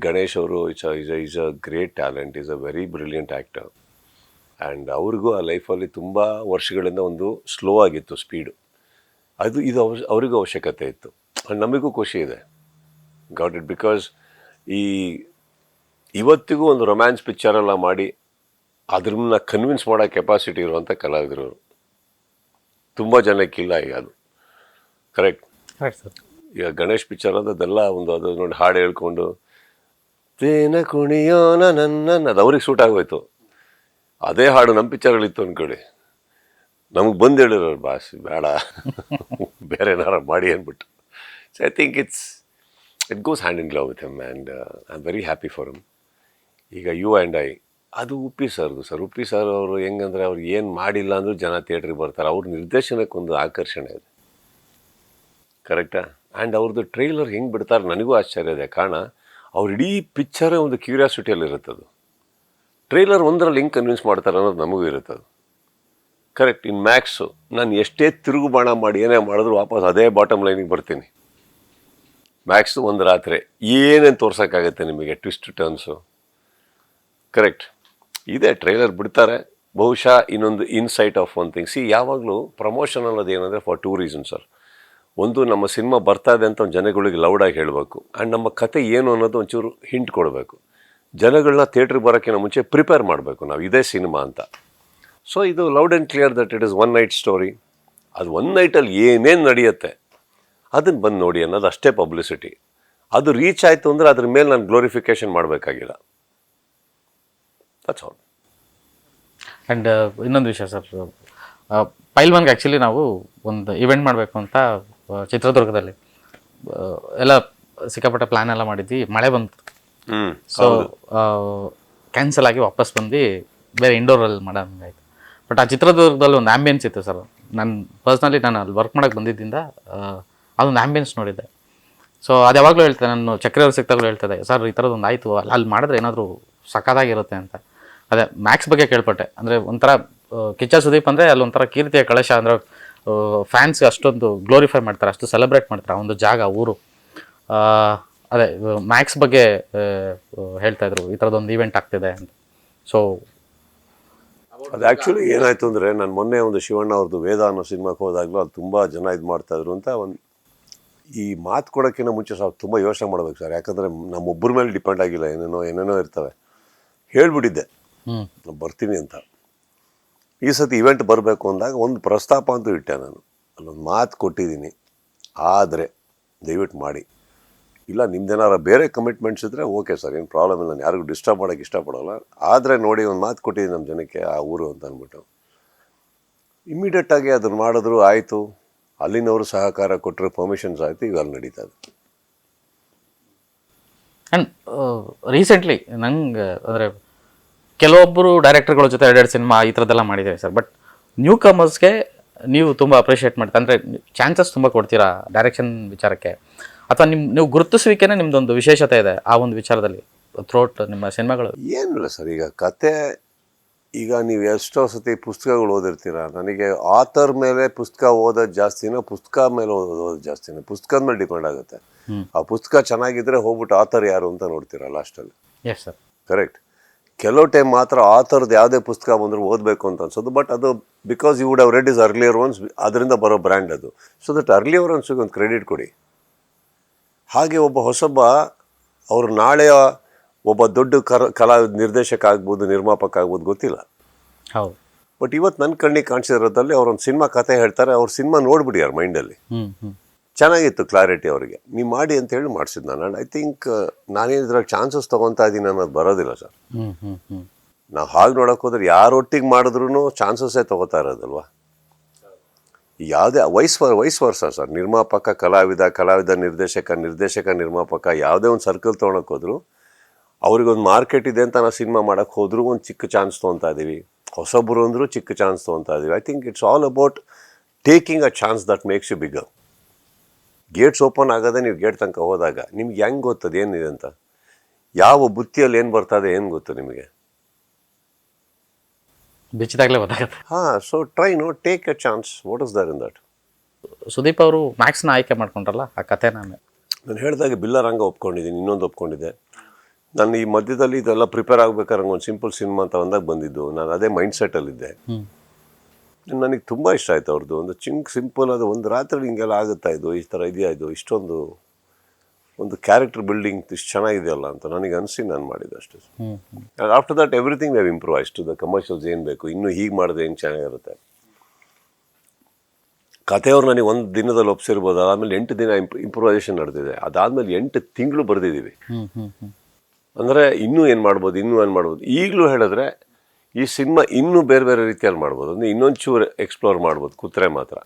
Ganesh ಅವರು is a great talent, is a very brilliant actor. And ಅವ್ರಿಗೂ ಆ ಲೈಫಲ್ಲಿ ತುಂಬ ವರ್ಷಗಳಿಂದ ಒಂದು ಸ್ಲೋ ಆಗಿತ್ತು ಸ್ಪೀಡು, ಇದು ಅವರಿಗೂ ಅವಶ್ಯಕತೆ ಇತ್ತು. ಆ್ಯಂಡ್ ನಮಗೂ ಖುಷಿ ಇದೆ. Got it. ಬಿಕಾಸ್ ಇವತ್ತಿಗೂ ಒಂದು ರೊಮ್ಯಾನ್ಸ್ ಪಿಕ್ಚರೆಲ್ಲ ಮಾಡಿ ಅದ್ರನ್ನ ಕನ್ವಿನ್ಸ್ ಮಾಡೋ ಕೆಪಾಸಿಟಿ ಇರುವಂಥ ಕಲಾವಿದರು ತುಂಬ ಜನಕ್ಕಿಲ್ಲ ಈಗ. ಅದು ಕರೆಕ್ಟ್. ಈಗ ಗಣೇಶ್ ಪಿಕ್ಚರ್ ಅದೆಲ್ಲ ಒಂದು ಅದು ನೋಡಿ ಹಾಡು ಹೇಳ್ಕೊಂಡು ತೇನ ಕುಣಿಯೋನ ನನ್ನ ಅದು ಅವ್ರಿಗೆ ಸೂಟ್ ಆಗೋಯ್ತು. ಅದೇ ಹಾಡು ನಮ್ಮ ಪಿಕ್ಚರ್ಗಳಿತ್ತು ಅಂದ್ಕೊಳ್ಳಿ, ನಮಗೆ ಬಂದು ಹೇಳಿರೋರು ಬಾಸ್ ಬೇಡ ಬೇರೆ ಏನಾರ ಮಾಡಿ ಅಂದ್ಬಿಟ್ಟು. So I think it goes hand in glove with him and I am very happy for him. ಈಗ ಯು ಆ್ಯಂಡ್ ಐ ಅದು ಉಪ್ಪಿ ಸರ್ದು ಸರ್. ಉಪ್ಪಿ ಸರ್ ಅವರು ಹೆಂಗಂದ್ರೆ ಅವ್ರು ಏನು ಮಾಡಿಲ್ಲ ಅಂದರೂ ಜನ ಥಿಯೇಟ್ರಿಗೆ ಬರ್ತಾರೆ. ಅವ್ರ ನಿರ್ದೇಶನಕ್ಕೊಂದು ಆಕರ್ಷಣೆ ಇದೆ, ಕರೆಕ್ಟಾ? ಆ್ಯಂಡ್ ಅವ್ರದ್ದು ಟ್ರೈಲರ್ ಹೆಂಗೆ ಬಿಡ್ತಾರೆ ನನಗೂ ಆಶ್ಚರ್ಯ ಇದೆ. ಕಾರಣ ಅವ್ರ ಇಡೀ ಪಿಕ್ಚರೇ ಒಂದು ಕ್ಯೂರಿಯಾಸಿಟಿಯಲ್ಲಿ ಇರುತ್ತದು. ಟ್ರೈಲರ್ ಒಂದರಲ್ಲಿ ಹೆಂಗೆ ಕನ್ವಿನ್ಸ್ ಮಾಡ್ತಾರೆ ಅನ್ನೋದು ನಮಗೂ ಇರುತ್ತದು. ಕರೆಕ್ಟ್. ಇನ್ ಮ್ಯಾಕ್ಸು ನಾನು ಎಷ್ಟೇ ತಿರುಗು ಬಾಣ ಮಾಡಿ ಏನೇ ಮಾಡಿದ್ರು ವಾಪಸ್ ಅದೇ ಬಾಟಮ್ ಲೈನಿಗೆ ಬರ್ತೀನಿ. ಮ್ಯಾಕ್ಸು ಒಂದು ರಾತ್ರಿ ಏನೇನು ತೋರ್ಸೋಕ್ಕಾಗತ್ತೆ ನಿಮಗೆ, ಟ್ವಿಸ್ಟ್ ಟರ್ನ್ಸು. ಕರೆಕ್ಟ್. ಇದೆ ಟ್ರೈಲರ್ ಬಿಡ್ತಾರೆ. ಬಹುಶಃ ಇನ್ನೊಂದು ಇನ್ಸೈಟ್ ಆಫ್ ಒನ್ ಥಿಂಗ್. ಯಾವಾಗಲೂ ಪ್ರಮೋಷನ್ ಅನ್ನೋದು ಏನಂದರೆ ಫಾರ್ 2 reasons ಸರ್. ಒಂದು, ನಮ್ಮ ಸಿನಿಮಾ ಬರ್ತಾ ಇದೆ ಅಂತ ಒಂದು ಜನಗಳಿಗೆ ಲೌಡಾಗಿ ಹೇಳಬೇಕು. ಆ್ಯಂಡ್ ನಮ್ಮ ಕತೆ ಏನು ಅನ್ನೋದು ಒಂಚೂರು ಹಿಂಟ್ ಕೊಡಬೇಕು. ಜನಗಳನ್ನ ಥಿಯೇಟ್ರಿಗೆ ಬರೋಕ್ಕಿಂತ ಮುಂಚೆ ಪ್ರಿಪೇರ್ ಮಾಡಬೇಕು ನಾವು ಇದೇ ಸಿನಿಮಾ ಅಂತ. ಸೊ ಇದು loud and clear that it is one night story. ಅದು ಒನ್ ನೈಟಲ್ಲಿ ಏನೇನು ನಡೆಯುತ್ತೆ ಅದನ್ನು ಬಂದು ನೋಡಿ ಅನ್ನೋದು ಅಷ್ಟೇ ಪಬ್ಲಿಸಿಟಿ. ಅದು ರೀಚ್ ಆಯಿತು ಅಂದರೆ ಅದ್ರ ಮೇಲೆ ನಾನು ಗ್ಲೋರಿಫಿಕೇಷನ್ ಮಾಡಬೇಕಾಗಿಲ್ಲ. That's all. ಆ್ಯಂಡ್ ಇನ್ನೊಂದು ವಿಷಯ ಸರ್, ಪೈಲ್ವಾನ್ಗೆ ಆ್ಯಕ್ಚುಲಿ ನಾವು ಒಂದು ಇವೆಂಟ್ ಮಾಡಬೇಕು ಅಂತ ಚಿತ್ರದುರ್ಗದಲ್ಲಿ ಎಲ್ಲ ಸಿಕ್ಕಾಪಟ್ಟೆ ಪ್ಲ್ಯಾನ್ ಎಲ್ಲ ಮಾಡಿದ್ವಿ. ಮಳೆ ಬಂತು. ಸೊ ಕ್ಯಾನ್ಸಲ್ ಆಗಿ ವಾಪಸ್ ಬಂದು ಬೇರೆ ಇಂಡೋರಲ್ಲಿ ಮಾಡೋಂಗಾಯ್ತು. ಬಟ್ ಆ ಚಿತ್ರದುರ್ಗದಲ್ಲಿ ಒಂದು ಆ್ಯಂಬಿಯನ್ಸ್ ಇತ್ತು ಸರ್. ನಾನು ಪರ್ಸ್ನಲಿ ನಾನು ಅಲ್ಲಿ ವರ್ಕ್ ಮಾಡೋಕ್ಕೆ ಬಂದಿದ್ದರಿಂದ ಅದೊಂದು ಆ್ಯಂಬಿಯನ್ಸ್ ನೋಡಿದ್ದೆ. ಸೊ ಅದು ಯಾವಾಗಲೂ ಹೇಳ್ತೇನೆ, ನಾನು ಚಕ್ರವ್ರು ಸಿಕ್ತಾಗಲೂ ಹೇಳ್ತದೆ, ಸರ್ ಈ ಥರದ್ದೊಂದು ಆಯಿತು, ಅಲ್ಲಿ ಮಾಡಿದ್ರೆ ಏನಾದರೂ ಸಖತ್ತಾಗಿರುತ್ತೆ ಅಂತ. ಅದೇ ಮ್ಯಾಕ್ಸ್ ಬಗ್ಗೆ ಕೇಳ್ಪಟ್ಟೆ. ಅಂದರೆ ಒಂಥರ ಕಿಚ್ಚ ಸುದೀಪ್ ಅಂದರೆ ಅಲ್ಲಿ ಒಂಥರ ಕೀರ್ತಿಯ ಕಳಶ. ಅಂದರೆ ಫ್ಯಾನ್ಸ್ಗೆ ಅಷ್ಟೊಂದು ಗ್ಲೋರಿಫೈ ಮಾಡ್ತಾರೆ, ಅಷ್ಟು ಸೆಲೆಬ್ರೇಟ್ ಮಾಡ್ತಾರೆ ಆ ಒಂದು ಜಾಗ, ಊರು. ಅದೇ ಮ್ಯಾಕ್ಸ್ ಬಗ್ಗೆ ಹೇಳ್ತಾ ಇದ್ರು, ಈ ಥರದೊಂದು ಈವೆಂಟ್ ಆಗ್ತಿದೆ ಅಂತ. ಸೊ ಅದು ಆ್ಯಕ್ಚುಲಿ ಏನಾಯಿತು ಅಂದರೆ, ನಾನು ಮೊನ್ನೆ ಒಂದು ಶಿವಣ್ಣ ಅವ್ರದ್ದು ವೇದ ಅನ್ನೋ ಸಿನಿಮಾಕ್ಕೆ ಹೋದಾಗಲೂ ಅದು ತುಂಬ ಜನ ಇದು ಮಾಡ್ತಾಯಿದ್ರು ಅಂತ ಒಂದು ಈ ಮಾತು ಕೊಡೋಕ್ಕಿಂತ ಮುಂಚೆ ಸ್ವಲ್ಪ ತುಂಬ ಯೋಚನೆ ಮಾಡ್ಬೇಕು ಸರ್. ಯಾಕಂದರೆ ನಮ್ಮೊಬ್ಬರ ಮೇಲೆ ಡಿಪೆಂಡ್ ಆಗಿಲ್ಲ, ಏನೇನೋ ಇರ್ತವೆ. ಹೇಳಿಬಿಟ್ಟಿದ್ದೆ ನಾನು ಬರ್ತೀನಿ ಅಂತ. ಈ ಸತಿ ಇವೆಂಟ್ ಬರಬೇಕು ಅಂದಾಗ ಒಂದು ಪ್ರಸ್ತಾಪ ಅಂತೂ ಇಟ್ಟೆ ನಾನು. ಅಲ್ಲೊಂದು ಮಾತು ಕೊಟ್ಟಿದ್ದೀನಿ, ಆದರೆ ದಯವಿಟ್ಟು ಮಾಡಿ. ಇಲ್ಲ ನಿಮ್ದೇನಾರ ಬೇರೆ ಕಮಿಟ್ಮೆಂಟ್ಸ್ ಇದ್ದರೆ ಓಕೆ ಸರ್, ಏನು ಪ್ರಾಬ್ಲಮ್ ಇಲ್ಲ, ನಾನು ಯಾರಿಗೂ ಡಿಸ್ಟರ್ಬ್ ಮಾಡೋಕ್ಕೆ ಇಷ್ಟಪಡೋಲ್ಲ. ಆದರೆ ನೋಡಿ ಒಂದು ಮಾತು ಕೊಟ್ಟಿದ್ದೀನಿ ನಮ್ಮ ಜನಕ್ಕೆ ಆ ಊರು ಅಂತ ಅಂದ್ಬಿಟ್ಟು ಇಮ್ಮಿಡಿಯೇಟಾಗಿ ಅದನ್ನು ಮಾಡಿದ್ರು. ಆಯಿತು, ಅಲ್ಲಿನವರು ಸಹಕಾರ ಕೊಟ್ಟರೆ ಪರ್ಮಿಷನ್ಸ್ ಆಯಿತು, ಈಗ ಅಲ್ಲಿ ನಡೀತಾ ಇದೆ. ಆ್ಯಂಡ್ ರೀಸೆಂಟ್ಲಿ ನಂಗೆ ಅಂದರೆ ಕೆಲವೊಬ್ಬರು ಡೈರೆಕ್ಟರ್ಗಳ ಜೊತೆ 2 ಸಿನಿಮಾ ಈ ಥರದ್ದೆಲ್ಲ ಮಾಡಿದ್ದೀವಿ ಸರ್. ಬಟ್ ನ್ಯೂ ಕಮರ್ಸ್ಗೆ ನೀವು ತುಂಬ ಅಪ್ರಿಷಿಯೇಟ್ ಮಾಡ್ತೀರಾ, ಅಂದರೆ ಚಾನ್ಸಸ್ ತುಂಬ ಕೊಡ್ತೀರಾ ಡೈರೆಕ್ಷನ್ ವಿಚಾರಕ್ಕೆ, ಅಥವಾ ನೀವು ಗುರುತಿಸುವಿಕೆನೇ ನಿಮ್ಮದೊಂದು ವಿಶೇಷತೆ ಇದೆ ಆ ಒಂದು ವಿಚಾರದಲ್ಲಿ ಥ್ರೋಟ್ ನಿಮ್ಮ ಸಿನಿಮಾಗಳು? ಏನಿಲ್ಲ ಸರ್, ಈಗ ಕತೆ, ಈಗ ನೀವು ಎಷ್ಟೋ ಸತಿ ಪುಸ್ತಕಗಳು ಓದಿರ್ತೀರ. ನನಗೆ ಆಥರ್ ಮೇಲೆ ಪುಸ್ತಕ ಓದೋದು ಜಾಸ್ತಿನೋ ಪುಸ್ತಕ ಮೇಲೆ ಓದೋದು ಜಾಸ್ತಿನೋ? ಪುಸ್ತಕದ ಮೇಲೆ ಡಿಪೆಂಡ್ ಆಗುತ್ತೆ. ಆ ಪುಸ್ತಕ ಚೆನ್ನಾಗಿದ್ದರೆ ಹೋಗ್ಬಿಟ್ಟು ಆಥರ್ ಯಾರು ಅಂತ ನೋಡ್ತೀರ ಲಾಸ್ಟಲ್ಲಿ. Yes sir, correct. ಕೆಲವು ಟೈಮ್ ಮಾತ್ರ ಆಥರ್ದು ಯಾವುದೇ ಪುಸ್ತಕ ಬಂದರೂ ಓದಬೇಕು ಅಂತ ಅನ್ಸೋದು. ಬಟ್ ಅದು because you would have read is earlier ones, ಅದರಿಂದ ಬರೋ ಬ್ರ್ಯಾಂಡ್ ಅದು. ಸೊ ದಟ್ ಅರ್ಲಿಯರ್ ಒನ್ಸ್ಗೆ ಒಂದು ಕ್ರೆಡಿಟ್ ಕೊಡಿ. ಹಾಗೆ ಒಬ್ಬ ಹೊಸೊಬ್ಬ ಅವರು ನಾಳೆಯ ಒಬ್ಬ ದೊಡ್ಡ ನಿರ್ದೇಶಕ ಆಗ್ಬೋದು, ನಿರ್ಮಾಪಕ ಆಗ್ಬೋದು, ಗೊತ್ತಿಲ್ಲ. ಹೌದು. ಬಟ್ ಇವತ್ತು ನನ್ನ ಕಣ್ಣಿಗೆ ಕಾಣಿಸಿರೋದ್ರಲ್ಲಿ ಅವ್ರೊಂದು ಸಿನಿಮಾ ಕತೆ ಹೇಳ್ತಾರೆ, ಅವ್ರ ಸಿನಿಮಾ ನೋಡ್ಬಿಡಿ ಅವ್ರ ಮೈಂಡಲ್ಲಿ. ಚೆನ್ನಾಗಿತ್ತು ಕ್ಲಾರಿಟಿ ಅವರಿಗೆ. ನೀವು ಮಾಡಿ ಅಂತ ಹೇಳಿ ಮಾಡಿಸಿದ್ದು ನಾನು. ಆ್ಯಂಡ್ ಐ ಥಿಂಕ್ ನಾನೇನಿದ್ರಾಗ ಚಾನ್ಸಸ್ ತೊಗೊತಾ ಇದ್ದೀನಿ ಅನ್ನೋದು ಬರೋದಿಲ್ಲ ಸರ್. ನಾವು ಹಾಗೆ ನೋಡೋಕೆ ಹೋದ್ರೆ ಯಾರೊಟ್ಟಿಗೆ ಮಾಡಿದ್ರೂ ಚಾನ್ಸಸ್ಸೇ ತೊಗೋತಾ ಇರೋದಲ್ವ. ಯಾವುದೇ ವಯಸ್ ವರ್ಷ ಸರ್, ನಿರ್ಮಾಪಕ ಕಲಾವಿದ ನಿರ್ದೇಶಕ ನಿರ್ಮಾಪಕ ಯಾವುದೇ ಒಂದು ಸರ್ಕಲ್ ತೊಗೊಳಕ್ಕೆ ಹೋದ್ರು ಅವ್ರಿಗೊಂದು ಮಾರ್ಕೆಟ್ ಇದೆ ಅಂತ ನಾವು ಸಿನಿಮಾ ಮಾಡೋಕ್ಕೆ ಹೋದ್ರೂ ಒಂದು ಚಿಕ್ಕ ಚಾನ್ಸ್ ತೊಗೊತಾ ಇದ್ದೀವಿ, ಹೊಸೊಬ್ಬರು ಅಂದರೂ ಚಿಕ್ಕ ಚಾನ್ಸ್ ತೊಗೊತಾ ಇದ್ದೀವಿ. I think it's all about taking a chance that makes you bigger. Gates open ಆಗೋದೇ ನೀವು ಗೇಟ್ ತನಕ ಹೋದಾಗ ನಿಮ್ಗೆ ಹೆಂಗೆ ಗೊತ್ತದು ಏನಿದೆ ಅಂತ, ಯಾವ ಬುತ್ತಿಯಲ್ಲಿ ಏನು ಬರ್ತದೆ ಏನು ಗೊತ್ತು ನಿಮಗೆ? ಬಿಚ್ಚಿದಾಗಲೇ ಗೊತ್ತಾಗುತ್ತೆ. So try take a chance. What is there in that? Sudeep ಅವರು ಮ್ಯಾಕ್ಸ್ನ ಆಯ್ಕೆ ಮಾಡ್ಕೊಂಡ್ರಲ್ಲ, ಆ ಕಥೆ ನಾನು ಹೇಳಿದಾಗೆ ಬಿಲ್ಲರಂಗ ಒಪ್ಕೊಂಡಿದ್ದೀನಿ, ಇನ್ನೊಂದು ಒಪ್ಕೊಂಡಿದ್ದೆ. ನಾನು ಈ ಮಧ್ಯದಲ್ಲಿ ಇದೆಲ್ಲ ಪ್ರಿಪೇರ್ ಆಗ್ಬೇಕಾದ್ರೆ ಒಂದು ಸಿಂಪಲ್ ಸಿನಿಮಾ ಅಂತ ಬಂದಾಗ ಬಂದಿದ್ದು, ನಾನು ಅದೇ ಮೈಂಡ್ ಸೆಟ್ಟಲ್ಲಿದ್ದೆ. ನನಗೆ ತುಂಬ ಇಷ್ಟ ಆಯ್ತು ಅವ್ರದ್ದು. ಒಂದು ಸಿಂಪಲ್ ಅದು ಒಂದು ರಾತ್ರಿ ಹಿಂಗೆಲ್ಲ ಆಗುತ್ತಾ ಇದು, ಈ ಥರ ಇದೆಯಾ ಇದು, ಇಷ್ಟೊಂದು ಒಂದು ಕ್ಯಾರೆಕ್ಟರ್ ಬಿಲ್ಡಿಂಗ್ ಇಷ್ಟು ಚೆನ್ನಾಗಿದೆಯಲ್ಲ ಅಂತ ನನಗೆ ಅನಿಸಿ ನಾನು ಮಾಡಿದ್ದೆ ಅಷ್ಟೇ. After that everything we have improvise to the commercials. ಏನು ಬೇಕು ಇನ್ನೂ ಹೀಗೆ ಮಾಡಿದ್ರೆ ಏನು ಚೆನ್ನಾಗಿರುತ್ತೆ. ಕಥೆಯವ್ರು ನನಗೆ ಒಂದು ದಿನದಲ್ಲಿ ಒಪ್ಸಿರ್ಬೋದು, ಅದಾದಮೇಲೆ 8 ದಿನ ಇಂಪ್ರೂವೈಸೇಷನ್ ನಡೆದಿದೆ. ಅದಾದಮೇಲೆ 8 ತಿಂಗಳು ಬರೆದಿದ್ದೀವಿ. ಅಂದರೆ ಇನ್ನೂ ಏನು ಮಾಡ್ಬೋದು. ಈಗಲೂ ಹೇಳಿದ್ರೆ ಈ ಸಿನಿಮಾ ಇನ್ನೂ ಬೇರೆ ಬೇರೆ ರೀತಿಯಲ್ಲಿ ಮಾಡ್ಬೋದು, ಅಂದರೆ ಇನ್ನೊಂಚೂರು ಎಕ್ಸ್ಪ್ಲೋರ್ ಮಾಡ್ಬೋದು ಕೂತ್ರೆ ಮಾತ್ರ.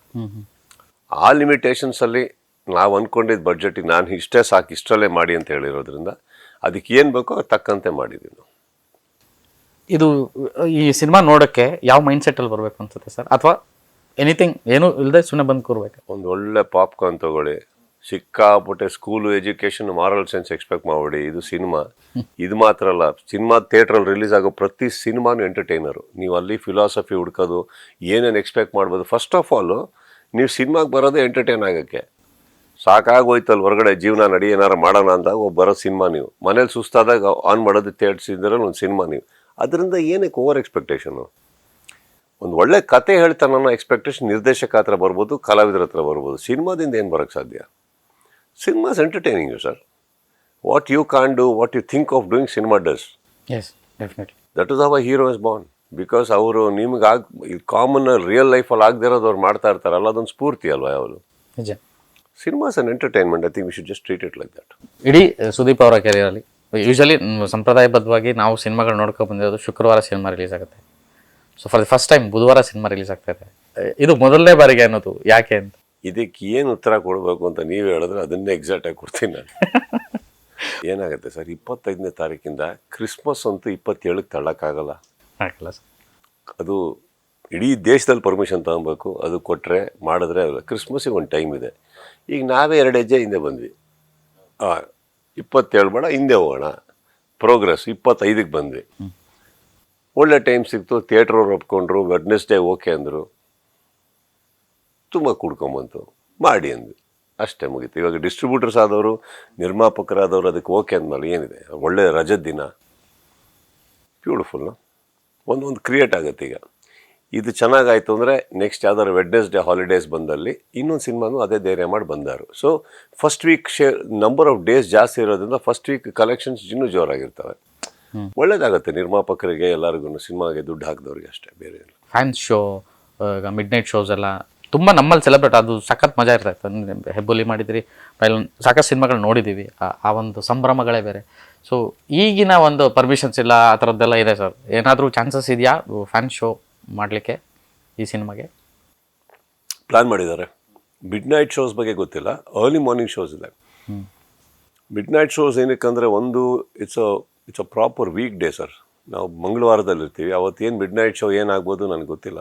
ಆ ಲಿಮಿಟೇಷನ್ಸಲ್ಲಿ ನಾವು ಅಂದ್ಕೊಂಡಿದ್ದ ಬಡ್ಜೆಟಿಗೆ ನಾನು ಇಷ್ಟೇ ಸಾಕು, ಇಷ್ಟರಲ್ಲೇ ಮಾಡಿ ಅಂತ ಹೇಳಿರೋದ್ರಿಂದ ಅದಕ್ಕೆ ಏನು ಬೇಕೋ ತಕ್ಕಂತೆ ಮಾಡಿದ್ದೀವಿ ನಾವು. ಇದು ಈ ಸಿನಿಮಾ ನೋಡೋಕ್ಕೆ ಯಾವ ಮೈಂಡ್ ಸೆಟ್ಟಲ್ಲಿ ಬರಬೇಕು ಅನ್ಸುತ್ತೆ ಸರ್? ಅಥವಾ ಎನಿಥಿಂಗ್ ಏನೂ ಇಲ್ಲದೆ ಸುಮ್ಮನೆ ಬಂದು ಕೂರ್ಬೇಕು? ಒಂದು ಒಳ್ಳೆ ಪಾಪ್ಕಾರ್ನ್ ತೊಗೊಳ್ಳಿ, ಸಿಕ್ಕಾಪಟ್ಟೆ school education moral science expect ಮಾಡಿ. ಇದು ಸಿನಿಮಾ, ಇದು ಮಾತ್ರ ಅಲ್ಲ, ಸಿನಿಮಾ ಥಿಯೇಟ್ರಲ್ಲಿ ರಿಲೀಸ್ ಆಗೋ ಪ್ರತಿ ಸಿನಿಮಾನು ಎಂಟರ್ಟೈನರು. ನೀವು ಅಲ್ಲಿ ಫಿಲಾಸಫಿ ಹುಡ್ಕೋದು, ಏನೇನು ಎಕ್ಸ್ಪೆಕ್ಟ್ ಮಾಡ್ಬೋದು. ಫಸ್ಟ್ ಆಫ್ ಆಲು ನೀವು ಸಿನಿಮಾಗೆ ಬರೋದೇ ಎಂಟರ್ಟೈನ್ ಆಗೋಕ್ಕೆ. ಸಾಕಾಗೋಯ್ತಲ್ಲಿ ಹೊರಗಡೆ ಜೀವನ ನಡಿ ಏನಾರು ಮಾಡೋಣ ಅಂದಾಗ ಬರೋ ಸಿನಿಮಾ. ನೀವು ಮನೇಲಿ ಸುಸ್ತಾದಾಗ ಆನ್ ಮಾಡೋದು ಥಿಯೇಟ್ರ್ಸ್ ಇದ್ರಲ್ಲಿ ಒಂದು ಸಿನಿಮಾ. ನೀವು ಅದರಿಂದ ಏನಕ್ಕೆ ಓವರ್ ಎಕ್ಸ್ಪೆಕ್ಟೇಷನು? ಒಂದು ಒಳ್ಳೆ ಕತೆ ಹೇಳ್ತಾನೆ ಅನ್ನೋ ಎಕ್ಸ್ಪೆಕ್ಟೇಷನ್ ನಿರ್ದೇಶಕ ಹತ್ರ ಬರ್ಬೋದು, ಕಲಾವಿದರ ಹತ್ರ ಬರ್ಬೋದು. ಸಿನಿಮಾದಿಂದ ಏನು ಬರೋಕ್ಕೆ ಸಾಧ್ಯ? Cinemas entertaining you sir. What you can do, what you think of doing, cinema does. Yes, definitely. That is how a hero is born. Because ಅವರು ನಿಮ್ಗೆ ಕಾಮನ್ ರಿಯಲ್ ಲೈಫಲ್ಲಿ ಆಗದಿರೋದು ಅವ್ರು ಮಾಡ್ತಾ ಇರ್ತಾರಲ್ಲ, ಅದೊಂದು ಸ್ಫೂರ್ತಿ ಅಲ್ವಾ ಯಾವುದು. ನಿಜ. Cinemas on entertainment. I think we should just treat it like that. ಇಡೀ ಸುದೀಪ್ ಅವರ ಕೆರಿಯರಲ್ಲಿ ಯೂಶಲಿ ಸಂಪ್ರದಾಯಬದ್ಧವಾಗಿ ನಾವು ಸಿನಿಮಾಗಳು ನೋಡ್ಕೊಂಡು ಬಂದಿರೋದು ಶುಕ್ರವಾರ ಸಿನಿಮಾ ರಿಲೀಸ್ ಆಗುತ್ತೆ. So for the first time ಬುಧವಾರ ಸಿನಿಮಾ ರಿಲೀಸ್ ಆಗ್ತಾ ಇದೆ. ಇದು ಮೊದಲನೇ ಬಾರಿಗೆ ಅನ್ನೋದು ಯಾಕೆ ಅಂತ? ಇದಕ್ಕೆ ಏನು ಉತ್ತರ ಕೊಡಬೇಕು ಅಂತ ನೀವು ಹೇಳಿದ್ರೆ ಅದನ್ನೇ ಎಕ್ಸಾಕ್ಟಾಗಿ ಕೊಡ್ತೀನಿ ನಾನು. ಏನಾಗುತ್ತೆ ಸರ್, 25ನೇ ತಾರೀಕಿಂದ ಕ್ರಿಸ್ಮಸ್ ಅಂತೂ 27ಕ್ಕೆ ತಳ್ಳೋಕ್ಕಾಗಲ್ಲ. ಆಗಲ್ಲ ಸರ್. ಅದು ಇಡೀ ದೇಶದಲ್ಲಿ ಪರ್ಮಿಷನ್ ತೊಗೊಬೇಕು. ಅದು ಕೊಟ್ಟರೆ ಮಾಡಿದ್ರೆ ಕ್ರಿಸ್ಮಸ್ಸಿಗೆ ಒಂದು ಟೈಮ್ ಇದೆ. ಈಗ ನಾವೇ 2 ಹೆಜ್ಜೆ ಹಿಂದೆ ಬಂದ್ವಿ. 27 ಬೇಡ, ಹಿಂದೆ ಹೋಗೋಣ. ಪ್ರೋಗ್ರೆಸ್ 25ಕ್ಕೆ ಬಂದ್ವಿ. ಒಳ್ಳೆ ಟೈಮ್ ಸಿಕ್ತು, ಥಿಯೇಟ್ರವ್ರು ಒಪ್ಕೊಂಡ್ರು, ವೆಡ್ನೆಸ್ಡೇ ಓಕೆ ಅಂದರು, ತುಂಬ ಕೂಡ್ಕೊಂಬಂತು, ಮಾಡಿ ಅಂದ್ವಿ, ಅಷ್ಟೇ ಮುಗೀತು. ಇವಾಗ ಡಿಸ್ಟ್ರಿಬ್ಯೂಟರ್ಸ್ ಆದವರು, ನಿರ್ಮಾಪಕರಾದವರು ಅದಕ್ಕೆ ಓಕೆ ಅಂದಮೇಲೆ ಏನಿದೆ, ಒಳ್ಳೆ ರಜದ ದಿನ, ಬ್ಯೂಟಿಫುಲ್ನ ಒಂದು ಕ್ರಿಯೇಟ್ ಆಗುತ್ತೆ. ಈಗ ಇದು ಚೆನ್ನಾಗಾಯಿತು ಅಂದರೆ ನೆಕ್ಸ್ಟ್ ಯಾವ್ದಾದ್ರು ವೆಡ್ನೆಸ್ಡೇ ಹಾಲಿಡೇಸ್ ಬಂದಲ್ಲಿ ಇನ್ನೊಂದು ಸಿನಿಮಾನು ಅದೇ ಧೈರ್ಯ ಮಾಡಿ ಬಂದಾರು. So first week number of days ಜಾಸ್ತಿ ಇರೋದ್ರಿಂದ ಫಸ್ಟ್ ವೀಕ್ ಕಲೆಕ್ಷನ್ಸ್ ಇನ್ನೂ ಜೋರಾಗಿರ್ತವೆ. ಒಳ್ಳೇದಾಗುತ್ತೆ ನಿರ್ಮಾಪಕರಿಗೆ, ಎಲ್ಲರಿಗೂ, ಸಿನಿಮಾಗೆ ದುಡ್ಡು ಹಾಕಿದವ್ರಿಗೆ ಅಷ್ಟೇ, ಬೇರೆ ಇಲ್ಲ. ಫ್ಯಾನ್ಸ್ ಶೋ, ಈಗ ಮಿಡ್ ನೈಟ್ ಶೋಸ್ ಎಲ್ಲ ತುಂಬ ನಮ್ಮಲ್ಲಿ ಸೆಲೆಬ್ರೇಟ್, ಅದು ಸಖತ್ ಮಜಾ ಇರ್ತಾಯಿತ್ತು. ಹೆಬ್ಬುಲಿ ಮಾಡಿದ್ರಿ, ಸಾಕಷ್ಟು ಸಿನಿಮಾಗಳು ನೋಡಿದ್ದೀವಿ. ಆ ಒಂದು ಸಂಭ್ರಮಗಳೇ ಬೇರೆ. ಸೊ ಈಗಿನ ಒಂದು ಪರ್ಮಿಷನ್ಸ್ ಇಲ್ಲ, ಆ ಥರದ್ದೆಲ್ಲ ಇದೆ ಸರ್. ಏನಾದರೂ ಚಾನ್ಸಸ್ ಇದೆಯಾ ಫ್ಯಾನ್ ಶೋ ಮಾಡಲಿಕ್ಕೆ ಈ ಸಿನಿಮಾಗೆ? ಪ್ಲ್ಯಾನ್ ಮಾಡಿದ್ದಾರೆ. ಮಿಡ್ ನೈಟ್ ಶೋಸ್ ಬಗ್ಗೆ ಗೊತ್ತಿಲ್ಲ, ಅರ್ಲಿ ಮಾರ್ನಿಂಗ್ ಶೋಸ್ ಇದೆ. ಮಿಡ್ ನೈಟ್ ಶೋಸ್ ಏನಕ್ಕಂದರೆ ಒಂದು it's a proper weak day sir. ನಾವು ಮಂಗಳವಾರದಲ್ಲಿರ್ತೀವಿ, ಅವತ್ತೇನು ಮಿಡ್ ನೈಟ್ ಶೋ ಏನಾಗ್ಬೋದು ನನಗೆ ಗೊತ್ತಿಲ್ಲ.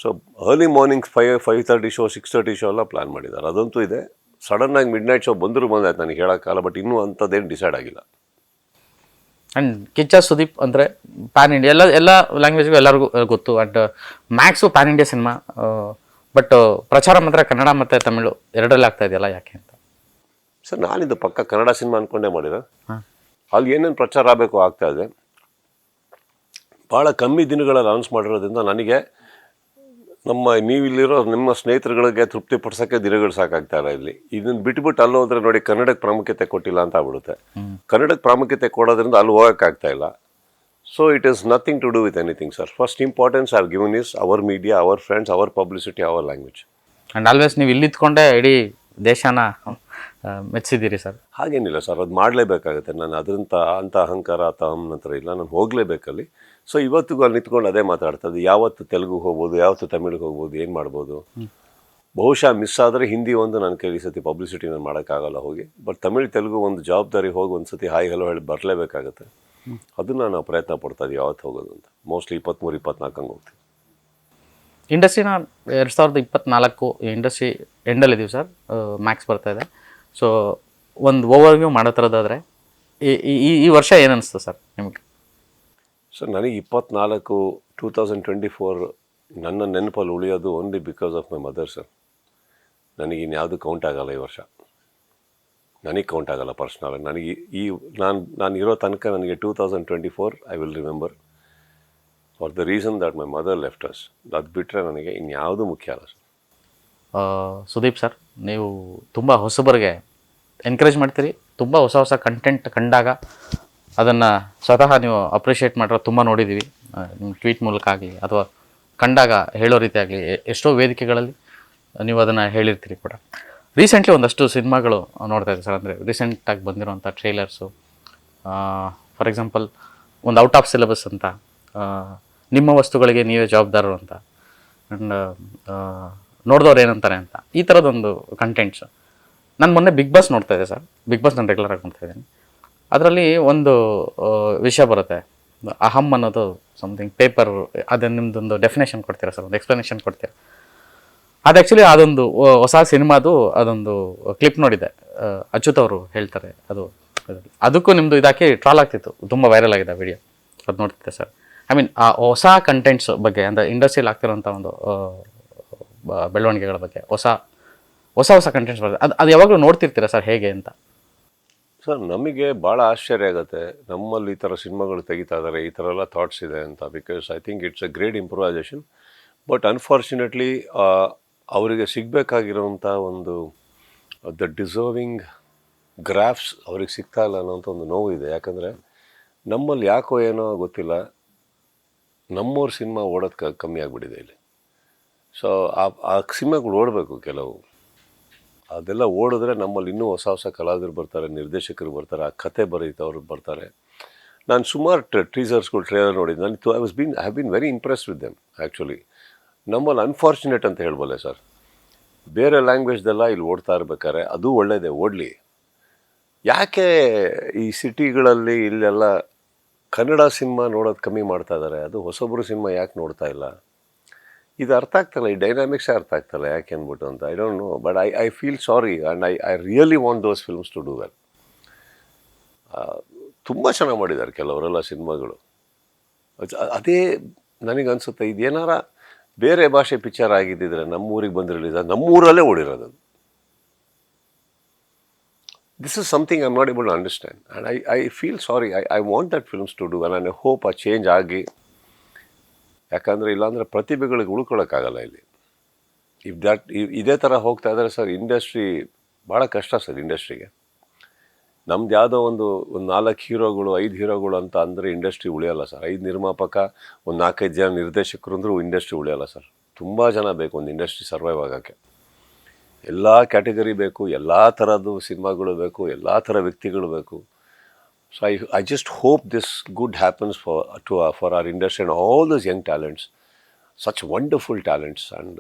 So early morning 5:30 show, 6:30 show ಎಲ್ಲ ಪ್ಲ್ಯಾನ್ ಮಾಡಿದ್ದಾರೆ. ಅದಂತೂ ಇದೆ. ಸಡನ್ನಾಗಿ ಮಿಡ್ ನೈಟ್ ಶೋ ಬಂದರೂ ಬಂದಾಯ್ತು, ನನಗೆ ಹೇಳೋಕ್ಕಾಗಲ್ಲ. ಬಟ್ ಇನ್ನೂ ಅಂಥದ್ದೇನು ಡಿಸೈಡ್ ಆಗಿಲ್ಲ. ಆ್ಯಂಡ್ ಕಿಚ್ಚ ಸುದೀಪ್ ಅಂದರೆ ಪ್ಯಾನ್ ಇಂಡಿಯಾ, ಎಲ್ಲ ಲ್ಯಾಂಗ್ವೇಜ್ಗೂ ಎಲ್ಲರಿಗೂ ಗೊತ್ತು. And max PAN India cinema. But ಪ್ರಚಾರ ಮಾತ್ರ ಕನ್ನಡ ಮತ್ತು ತಮಿಳು ಎರಡರಲ್ಲಿ ಆಗ್ತಾ ಇದೆಯಲ್ಲ, ಯಾಕೆ ಅಂತ? ಸರ್ ನಾನಿದು ಪಕ್ಕ ಕನ್ನಡ ಸಿನಿಮಾ ಅಂದ್ಕೊಂಡೇ ಮಾಡಿರೋ. ಅಲ್ಲಿ ಏನೇನು ಪ್ರಚಾರ ಆಗಬೇಕು ಆಗ್ತಾ ಇದೆ. ಭಾಳ ಕಮ್ಮಿ ದಿನಗಳಲ್ಲಿ ಅನೌನ್ಸ್ ಮಾಡಿರೋದ್ರಿಂದ ನನಗೆ ನೀವಿಲ್ಲಿರೋ ನಿಮ್ಮ ಸ್ನೇಹಿತರುಗಳಿಗೆ ತೃಪ್ತಿ ಪಡಿಸೋಕ್ಕೆ ದಿನಗಳು ಸಾಕಾಗ್ತಾ ಇಲ್ಲ. ಇಲ್ಲಿ ಇದನ್ನು ಬಿಟ್ಬಿಟ್ಟು ಅಲ್ಲಿ ಹೋದ್ರೆ ನೋಡಿ ಕನ್ನಡಕ್ಕೆ ಪ್ರಾಮುಖ್ಯತೆ ಕೊಟ್ಟಿಲ್ಲ ಅಂತ ಆಗ್ಬಿಡುತ್ತೆ. ಕನ್ನಡಕ್ಕೆ ಪ್ರಾಮುಖ್ಯತೆ ಕೊಡೋದ್ರಿಂದ ಅಲ್ಲಿ ಹೋಗೋಕ್ಕಾಗ್ತಾ ಇಲ್ಲ. So it is nothing to do with anything sir. First importance are given is our media, our friends, our publicity, our language. And always ನೀವು ಇಲ್ಲಿತ್ಕೊಂಡೆ ಇಡೀ ದೇಶನ ಮೆಚ್ಚಿದ್ದೀರಿ ಸರ್. ಹಾಗೇನಿಲ್ಲ ಸರ್, ಅದು ಮಾಡಲೇಬೇಕಾಗುತ್ತೆ. ನಾನು ಅಂಥ ಅಹಂಕಾರ ನಂತರ ಇಲ್ಲ, ನಾನು ಹೋಗಲೇಬೇಕಲ್ಲಿ. ಸೊ ಇವತ್ತಿಗೂ ಅಲ್ಲಿ ನಿಂತ್ಕೊಂಡು ಅದೇ ಮಾತಾಡ್ತದೆ. ಯಾವತ್ತು ತೆಲುಗು ಹೋಗ್ಬೋದು, ಯಾವತ್ತು ತಮಿಳಿಗೆ ಹೋಗ್ಬೋದು, ಏನು ಮಾಡ್ಬೋದು. ಬಹುಶಃ ಮಿಸ್ ಆದರೆ ಹಿಂದಿ ಒಂದು ನನ್ನ ಕೈಲಿ ಈ ಸತಿ ಪಬ್ಲಿಸಿಟಿ ನಾನು ಮಾಡೋಕ್ಕಾಗಲ್ಲ ಹೋಗಿ. ಬಟ್ ತಮಿಳ್ ತೆಲುಗು ಒಂದು ಜವಾಬ್ದಾರಿ ಹೋಗಿ ಒಂದು ಸತಿ ಹಾಯ್ ಹಲೋ ಹೇಳಿ ಬರಲೇಬೇಕಾಗತ್ತೆ. ಅದನ್ನು ನಾವು ಪ್ರಯತ್ನ ಪಡ್ತಾ ಇದ್ದೀವಿ ಯಾವತ್ತು ಹೋಗೋದು ಅಂತ. ಮೋಸ್ಟ್ಲಿ 23-24 ಹಂಗೆ ಹೋಗ್ತೀವಿ. ಇಂಡಸ್ಟ್ರಿನ 2024 ಇಂಡಸ್ಟ್ರಿ ಎಂಡಲ್ಲಿದ್ದೀವಿ ಸರ್, ಮ್ಯಾಕ್ಸ್ ಬರ್ತಾ ಇದೆ. ಸೊ ಒಂದು ಓವರ್ವ್ಯೂ ಮಾಡೋ ಥರದ್ದಾದರೆ ಈ ವರ್ಷ ಏನು ಅನಿಸ್ತು ಸರ್ ನಿಮಗೆ? ಸರ್ ನನಗೆ 2024 ನನ್ನ ನೆನಪಲ್ಲಿ ಉಳಿಯೋದು only because of my mother sir. ನನಗೆ ಇನ್ಯಾವುದು ಕೌಂಟ್ ಆಗಲ್ಲ ಈ ವರ್ಷ, ನನಗೆ ಕೌಂಟ್ ಆಗಲ್ಲ ಪರ್ಸ್ನಲ್. ನನಗೆ ನಾನು ಇರೋ ತನಕ ನನಗೆ 2024 I will remember for the reason that my mother left us. ಅದು ಬಿಟ್ಟರೆ ನನಗೆ ಇನ್ಯಾವುದು ಮುಖ್ಯ ಅಲ್ಲ ಸರ್. ಸುದೀಪ್ ಸರ್, ನೀವು ತುಂಬ ಹೊಸಬರಿಗೆ ಎನ್ಕರೇಜ್ ಮಾಡ್ತೀರಿ. ತುಂಬ ಹೊಸ ಹೊಸ ಕಂಟೆಂಟ್ ಕಂಡಾಗ ಅದನ್ನು ಸ್ವತಃ ನೀವು ಅಪ್ರಿಷಿಯೇಟ್ ಮಾಡಿರೋ ತುಂಬ ನೋಡಿದ್ದೀವಿ. ನಿಮ್ಮ ಟ್ವೀಟ್ ಮೂಲಕ ಆಗಲಿ ಅಥವಾ ಕಂಡಾಗ ಹೇಳೋ ರೀತಿ ಆಗಲಿ ಎಷ್ಟೋ ವೇದಿಕೆಗಳಲ್ಲಿ ನೀವು ಅದನ್ನು ಹೇಳಿರ್ತೀರಿ ಕೂಡ. ರೀಸೆಂಟ್ಲಿ ಒಂದಷ್ಟು ಸಿನಿಮಾಗಳು ನೋಡ್ತಾ ಇದ್ದೀವಿ ಸರ್. ಅಂದರೆ ರೀಸೆಂಟಾಗಿ ಬಂದಿರೋಂಥ ಟ್ರೈಲರ್ಸು, ಫಾರ್ ಎಕ್ಸಾಂಪಲ್ ಒಂದು ಔಟ್ ಆಫ್ ಸಿಲೆಬಸ್ ಅಂತ, ನಿಮ್ಮ ವಸ್ತುಗಳಿಗೆ ನೀವೇ ಜವಾಬ್ದಾರರು ಅಂತ, ಆ್ಯಂಡ್ ನೋಡಿದವ್ರು ಏನಂತಾರೆ ಅಂತ, ಈ ಥರದೊಂದು ಕಂಟೆಂಟ್ಸ್. ನಾನು ಮೊನ್ನೆ ಬಿಗ್ ಬಾಸ್ ನೋಡ್ತಾ ಇದ್ದೆ ಸರ್. ಬಿಗ್ ಬಾಸ್ ನಾನು ರೆಗ್ಯುಲರಾಗಿ ನೋಡ್ತಾ ಇದ್ದೀನಿ. ಅದರಲ್ಲಿ ಒಂದು ವಿಷಯ ಬರುತ್ತೆ, ಅಹಂ ಅನ್ನೋದು ಸಮಥಿಂಗ್ ಪೇಪರ್. ಅದನ್ನು ನಿಮ್ಮದೊಂದು ಡೆಫಿನೇಷನ್ ಕೊಡ್ತೀರಾ ಸರ್, ಒಂದು ಎಕ್ಸ್ಪ್ಲನೇಷನ್ ಕೊಡ್ತೀರಾ? ಅದು ಆ್ಯಕ್ಚುಲಿ ಅದೊಂದು ಹೊಸ ಸಿನಿಮಾದು ಅದೊಂದು ಕ್ಲಿಪ್ ನೋಡಿದೆ, ಅಚ್ಯುತ್ ಅವರು ಹೇಳ್ತಾರೆ. ಅದಕ್ಕೂ ನಿಮ್ಮದು ಇದಾಕಿ ಟ್ರಾಲ್ ಆಗ್ತಿತ್ತು, ತುಂಬ ವೈರಲ್ ಆಗಿದೆ ವಿಡಿಯೋ. ಅದು ನೋಡ್ತಿದ್ದೆ ಸರ್. ಐ ಮೀನ್ ಆ ಹೊಸ ಕಂಟೆಂಟ್ಸ್ ಬಗ್ಗೆ, ಅಂದರೆ ಇಂಡಸ್ಟ್ರಿಯಲ್ಲಿ ಆಗ್ತಿರೋಂಥ ಒಂದು ಬೆಳವಣಿಗೆಗಳ ಬಗ್ಗೆ ಹೊಸ ಕಂಟೆಂಟ್ಸ್ ಬರುತ್ತೆ. ಅದು ಯಾವಾಗಲೂ ನೋಡ್ತಿರ್ತೀರಾ ಸರ್, ಹೇಗೆ ಅಂತ? ಸರ್ ನಮಗೆ ಭಾಳ ಆಶ್ಚರ್ಯ ಆಗುತ್ತೆ ನಮ್ಮಲ್ಲಿ ಈ ಥರ ಸಿನಿಮಾಗಳು ತೆಗಿತಾ ಇದ್ದಾರೆ, ಈ ಥರ ಎಲ್ಲ ಥಾಟ್ಸ್ ಇದೆ ಅಂತ. Because I think it's a great improvisation. But unfortunately ಅವರಿಗೆ ಸಿಗಬೇಕಾಗಿರೋಂಥ ಒಂದು ದ ಡಿಸರ್ವಿಂಗ್ ಗ್ರಾಫ್ಸ್ ಅವ್ರಿಗೆ ಸಿಗ್ತಾ ಇಲ್ಲ ಅನ್ನೋಂಥ ಒಂದು ನೋವು ಇದೆ. ಯಾಕಂದರೆ ನಮ್ಮಲ್ಲಿ ಯಾಕೋ ಏನೋ ಗೊತ್ತಿಲ್ಲ, ನಮ್ಮವ್ರ ಸಿನಿಮಾ ಓಡೋದು ಕಮ್ಮಿ ಆಗಿಬಿಟ್ಟಿದೆ ಇಲ್ಲಿ. ಸೊ ಆ ಸಿನಿಮಾಗಳು ಓಡಬೇಕು ಕೆಲವು. ಅದೆಲ್ಲ ಓಡಿದ್ರೆ ನಮ್ಮಲ್ಲಿ ಇನ್ನೂ ಹೊಸ ಹೊಸ ಕಲಾವಿದರು ಬರ್ತಾರೆ, ನಿರ್ದೇಶಕರು ಬರ್ತಾರೆ, ಆ ಕತೆ ಬರೀತವ್ರು ಬರ್ತಾರೆ. ನಾನು ಸುಮಾರು ಟೀಸರ್ಸ್ಗಳು ಟ್ರೇಲರ್ ನೋಡಿದ್ದು. ನನಗೆ I have been very impressed with them actually. ನಮ್ಮಲ್ಲಿ ಅನ್ಫಾರ್ಚುನೇಟ್ ಅಂತ ಹೇಳ್ಬೋಲ್ಲ ಸರ್, ಬೇರೆ ಲ್ಯಾಂಗ್ವೇಜ್ದೆಲ್ಲ ಇಲ್ಲಿ ಓಡ್ತಾ ಇರ್ಬೇಕಾದ್ರೆ ಅದು ಒಳ್ಳೆಯದೇ, ಓಡಲಿ. ಯಾಕೆ ಈ ಸಿಟಿಗಳಲ್ಲಿ ಇಲ್ಲೆಲ್ಲ ಕನ್ನಡ ಸಿನಿಮಾ ನೋಡೋದು ಕಮ್ಮಿ ಮಾಡ್ತಾ ಇದ್ದಾರೆ? ಅದು ಹೊಸೊಬ್ಬರು ಸಿನಿಮಾ ಯಾಕೆ ನೋಡ್ತಾ ಇಲ್ಲ? ಇದು ಅರ್ಥ ಆಗ್ತಾಯಿಲ್ಲ, ಈ ಡೈನಾಮಿಕ್ಸೇ ಅರ್ಥ ಆಗ್ತಾಯಿಲ್ಲ ಯಾಕೆ ಅಂದ್ಬಿಟ್ಟು ಅಂತ. I don't know, but I feel sorry and I really want those films to do well. ತುಂಬ ಚೆನ್ನಾಗಿ ಮಾಡಿದ್ದಾರೆ ಕೆಲವರೆಲ್ಲ ಸಿನಿಮಾಗಳು. ಅದೇ ನನಗನ್ಸುತ್ತೆ, ಇದೇನಾರ ಬೇರೆ ಭಾಷೆ ಪಿಕ್ಚರ್ ಆಗಿದ್ದಿದ್ರೆ ನಮ್ಮೂರಿಗೆ ಬಂದು ರಿಲೀಸ್ ಆದ, ನಮ್ಮೂರಲ್ಲೇ ಓಡಿರೋದು. This is something I am not able to understand and I feel sorry. I want that films to do and I hope ಆ ಚೇಂಜ್ ಆಗಿ. ಯಾಕಂದರೆ ಇಲ್ಲಾಂದರೆ ಪ್ರತಿಭೆಗಳಿಗೆ ಉಳ್ಕೊಳ್ಳೋಕ್ಕಾಗಲ್ಲ ಇಲ್ಲಿ. ಇದೇ ಥರ ಹೋಗ್ತಾ ಇದ್ದಾರೆ ಸರ್, ಇಂಡಸ್ಟ್ರಿ ಭಾಳ ಕಷ್ಟ ಸರ್ ಇಂಡಸ್ಟ್ರಿಗೆ. ನಮ್ದು ಯಾವುದೋ ಒಂದು 4 ಹೀರೋಗಳು 5 ಹೀರೋಗಳು ಅಂತ ಅಂದರೆ ಇಂಡಸ್ಟ್ರಿ ಉಳಿಯೋಲ್ಲ ಸರ್. 5 ನಿರ್ಮಾಪಕ, ಒಂದು 4-5 ಜನ ನಿರ್ದೇಶಕರು ಅಂದರೂ ಇಂಡಸ್ಟ್ರಿ ಉಳಿಯೋಲ್ಲ ಸರ್. ತುಂಬ ಜನ ಬೇಕು ಒಂದು ಇಂಡಸ್ಟ್ರಿ ಸರ್ವೈವ್ ಆಗೋಕ್ಕೆ. ಎಲ್ಲ ಕ್ಯಾಟಗರಿ ಬೇಕು, ಎಲ್ಲ ಥರದ್ದು ಸಿನಿಮಾಗಳು ಬೇಕು, ಎಲ್ಲ ಥರ ವ್ಯಕ್ತಿಗಳು ಬೇಕು. So I just hope this good happens for our industry and all those young talents, such wonderful talents. And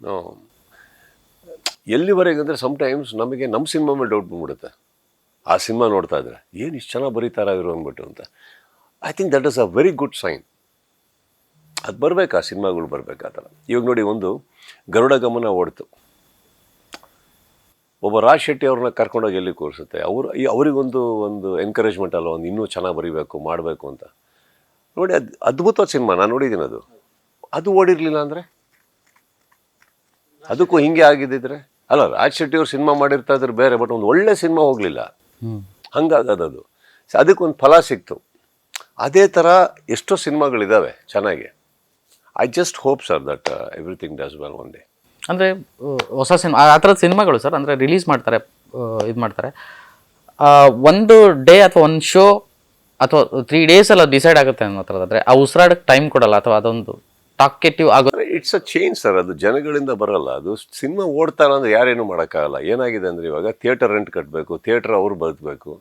no, ಎಲ್ಲಿವರೆಗೆ ಅಂದರೆ ಸಮ್ಟೈಮ್ಸ್ ನಮಗೆ ನಮ್ಮ ಸಿನಿಮಾ ಮೇಲೆ ಡೌಟ್ ಬಂದ್ಬಿಡುತ್ತೆ. ಆ ಸಿನಿಮಾ ನೋಡ್ತಾ ಇದ್ರೆ ಏನು ಇಷ್ಟು ಚೆನ್ನಾಗಿ ಬರೀತಾರ ಇವರು ಅಂದ್ಬಿಟ್ಟು ಅಂತ. I think that is a very good sign. ಅದು ಬರಬೇಕು, ಆ ಸಿನಿಮಾಗಳು ಬರಬೇಕು ಆ ಥರ. ಇವಾಗ ನೋಡಿ, ಒಂದು ಗರುಡ ಗಮನ ಓಡ್ತು, ಒಬ್ಬ ರಾಜ್ ಶೆಟ್ಟಿ ಅವ್ರನ್ನ ಕರ್ಕೊಂಡೋಗಿ ಎಲ್ಲಿ ಕೂರಿಸುತ್ತೆ. ಅವರಿಗೊಂದು ಎನ್ಕರೇಜ್ಮೆಂಟ್ ಅಲ್ಲ, ಒಂದು ಇನ್ನೂ ಚೆನ್ನಾಗಿ ಬರೀಬೇಕು ಮಾಡಬೇಕು ಅಂತ. ನೋಡಿ, ಅದು ಅದ್ಭುತವಾದ ಸಿನಿಮಾ, ನಾನು ನೋಡಿದ್ದೀನಿ. ಅದು ಓಡಿರಲಿಲ್ಲ ಅಂದರೆ, ಅದಕ್ಕೂ ಹಿಂಗೆ ಆಗಿದ್ದಿದ್ರೆ ಅಲ್ಲ. ರಾಜ್ ಶೆಟ್ಟಿ ಅವ್ರು ಸಿನಿಮಾ ಮಾಡಿರ್ತಾ ಇದ್ರೆ ಬೇರೆ, ಬಟ್ ಒಂದು ಒಳ್ಳೆ ಸಿನಿಮಾ ಹೋಗಲಿಲ್ಲ, ಹಂಗಾಗದು. ಅದಕ್ಕೊಂದು ಫಲ ಸಿಕ್ತು. ಅದೇ ಥರ ಎಷ್ಟೋ ಸಿನಿಮಾಗಳಿದ್ದಾವೆ ಚೆನ್ನಾಗಿ. I just hope sir that everything does well one day. ಅಂದರೆ ಹೊಸ ಸಿನಿಮಾ ಆ ಥರದ ಸಿನಿಮಾಗಳು ಸರ್, ಅಂದರೆ ರಿಲೀಸ್ ಮಾಡ್ತಾರೆ, ಇದು ಮಾಡ್ತಾರೆ, ಒಂದು ಡೇ ಅಥವಾ ಒಂದು ಶೋ ಅಥವಾ 3 days ಎಲ್ಲ ಡಿಸೈಡ್ ಆಗುತ್ತೆ ಅನ್ನೋ ಥರದಾದರೆ ಆ ಉಸಿರಾಡಕ್ಕೆ ಟೈಮ್ ಕೊಡಲ್ಲ, ಅಥವಾ ಅದೊಂದು ಟಾಕೆಟಿವ್ ಆಗೋ. ಇಟ್ಸ್ ಅ ಚೇಂಜ್ ಸರ್, ಅದು ಜನಗಳಿಂದ ಬರಲ್ಲ. ಅದು ಸಿನಿಮಾ ಓಡ್ತಾರ ಅಂದರೆ ಯಾರೇನು ಮಾಡೋಕ್ಕಾಗಲ್ಲ. ಏನಾಗಿದೆ ಅಂದರೆ ಇವಾಗ ಥಿಯೇಟರ್ ರೆಂಟ್ ಕಟ್ಟಬೇಕು, ಥಿಯೇಟರ್ ಅವ್ರು ಬದುಕಬೇಕು.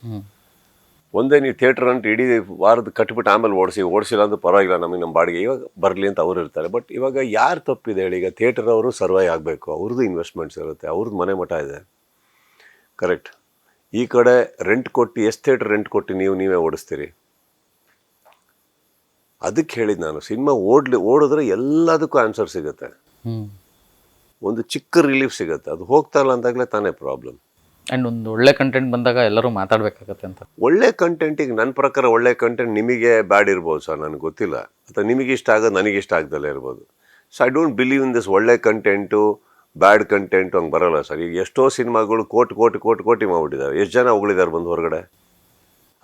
ಒಂದೇ ನೀವು ಥಿಯೇಟ್ರ್ ಅಂತ ಇಡೀ ವಾರದ ಕಟ್ಬಿಟ್ಟು ಆಮೇಲೆ ಓಡಿಸಿಲ್ಲ ಅಂದ್ರೆ ಪರವಾಗಿಲ್ಲ, ನಮಗೆ ನಮ್ಮ ಬಾಡಿಗೆ ಇವಾಗ ಬರಲಿ ಅಂತ ಅವ್ರು ಇರ್ತಾರೆ. ಬಟ್ ಇವಾಗ ಯಾರು ತಪ್ಪಿದೆ ಹೇಳಿ? ಈಗ ಥಿಯೇಟರ್ ಅವರು ಸರ್ವೈವ್ ಆಗಬೇಕು, ಅವ್ರದ್ದು ಇನ್ವೆಸ್ಟ್ಮೆಂಟ್ಸ್ ಇರುತ್ತೆ, ಅವ್ರದ್ದು ಮನೆ ಮಠ ಇದೆ, ಕರೆಕ್ಟ್. ಈ ಕಡೆ ರೆಂಟ್ ಕೊಟ್ಟು ಎಷ್ಟು ಥಿಯೇಟ್ರ್ ರೆಂಟ್ ಕೊಟ್ಟು ನೀವೇ ಓಡಿಸ್ತೀರಿ? ಅದಕ್ಕೆ ಹೇಳಿದ್ದು ನಾನು, ಸಿನಿಮಾ ಓಡಿದ್ರೆ ಎಲ್ಲದಕ್ಕೂ ಆನ್ಸರ್ ಸಿಗುತ್ತೆ, ಒಂದು ಚಿಕ್ಕ ರಿಲೀಫ್ ಸಿಗುತ್ತೆ. ಅದು ಹೋಗ್ತಾ ಇಲ್ಲ ಅಂದಾಗಲೇ ತಾನೇ ಪ್ರಾಬ್ಲಮ್. ಆ್ಯಂಡ್ ಒಂದು ಒಳ್ಳೆ ಕಂಟೆಂಟ್ ಬಂದಾಗ ಎಲ್ಲರೂ ಮಾತಾಡಬೇಕಾಗತ್ತೆ ಅಂತ. ಒಳ್ಳೆ ಕಂಟೆಂಟಿಗೆ ನನ್ನ ಪ್ರಕಾರ ಒಳ್ಳೆ ಕಂಟೆಂಟ್ ನಿಮಗೆ ಬ್ಯಾಡ್ ಇರ್ಬೋದು ಸರ್, ನನಗೆ ಗೊತ್ತಿಲ್ಲ, ಅಥವಾ ನಿಮಗೆ ಇಷ್ಟ ಆಗೋದು ನನಗೆ ಇಷ್ಟ ಆಗ್ದಲ್ಲೇ ಇರ್ಬೋದು. So I don't believe in this ಒಳ್ಳೆ ಕಂಟೆಂಟು ಬ್ಯಾಡ್ ಕಂಟೆಂಟು ಹಂಗೆ ಬರೋಲ್ಲ ಸರ್. ಈಗ ಎಷ್ಟೋ ಸಿನಿಮಾಗಳು ಕೋಟಿ ಮಾಡಿಬಿಟ್ಟಿದ್ದಾರೆ. ಎಷ್ಟು ಜನ ಹೊಗಳಿದ್ದಾರೆ ಬಂದು ಹೊರಗಡೆ?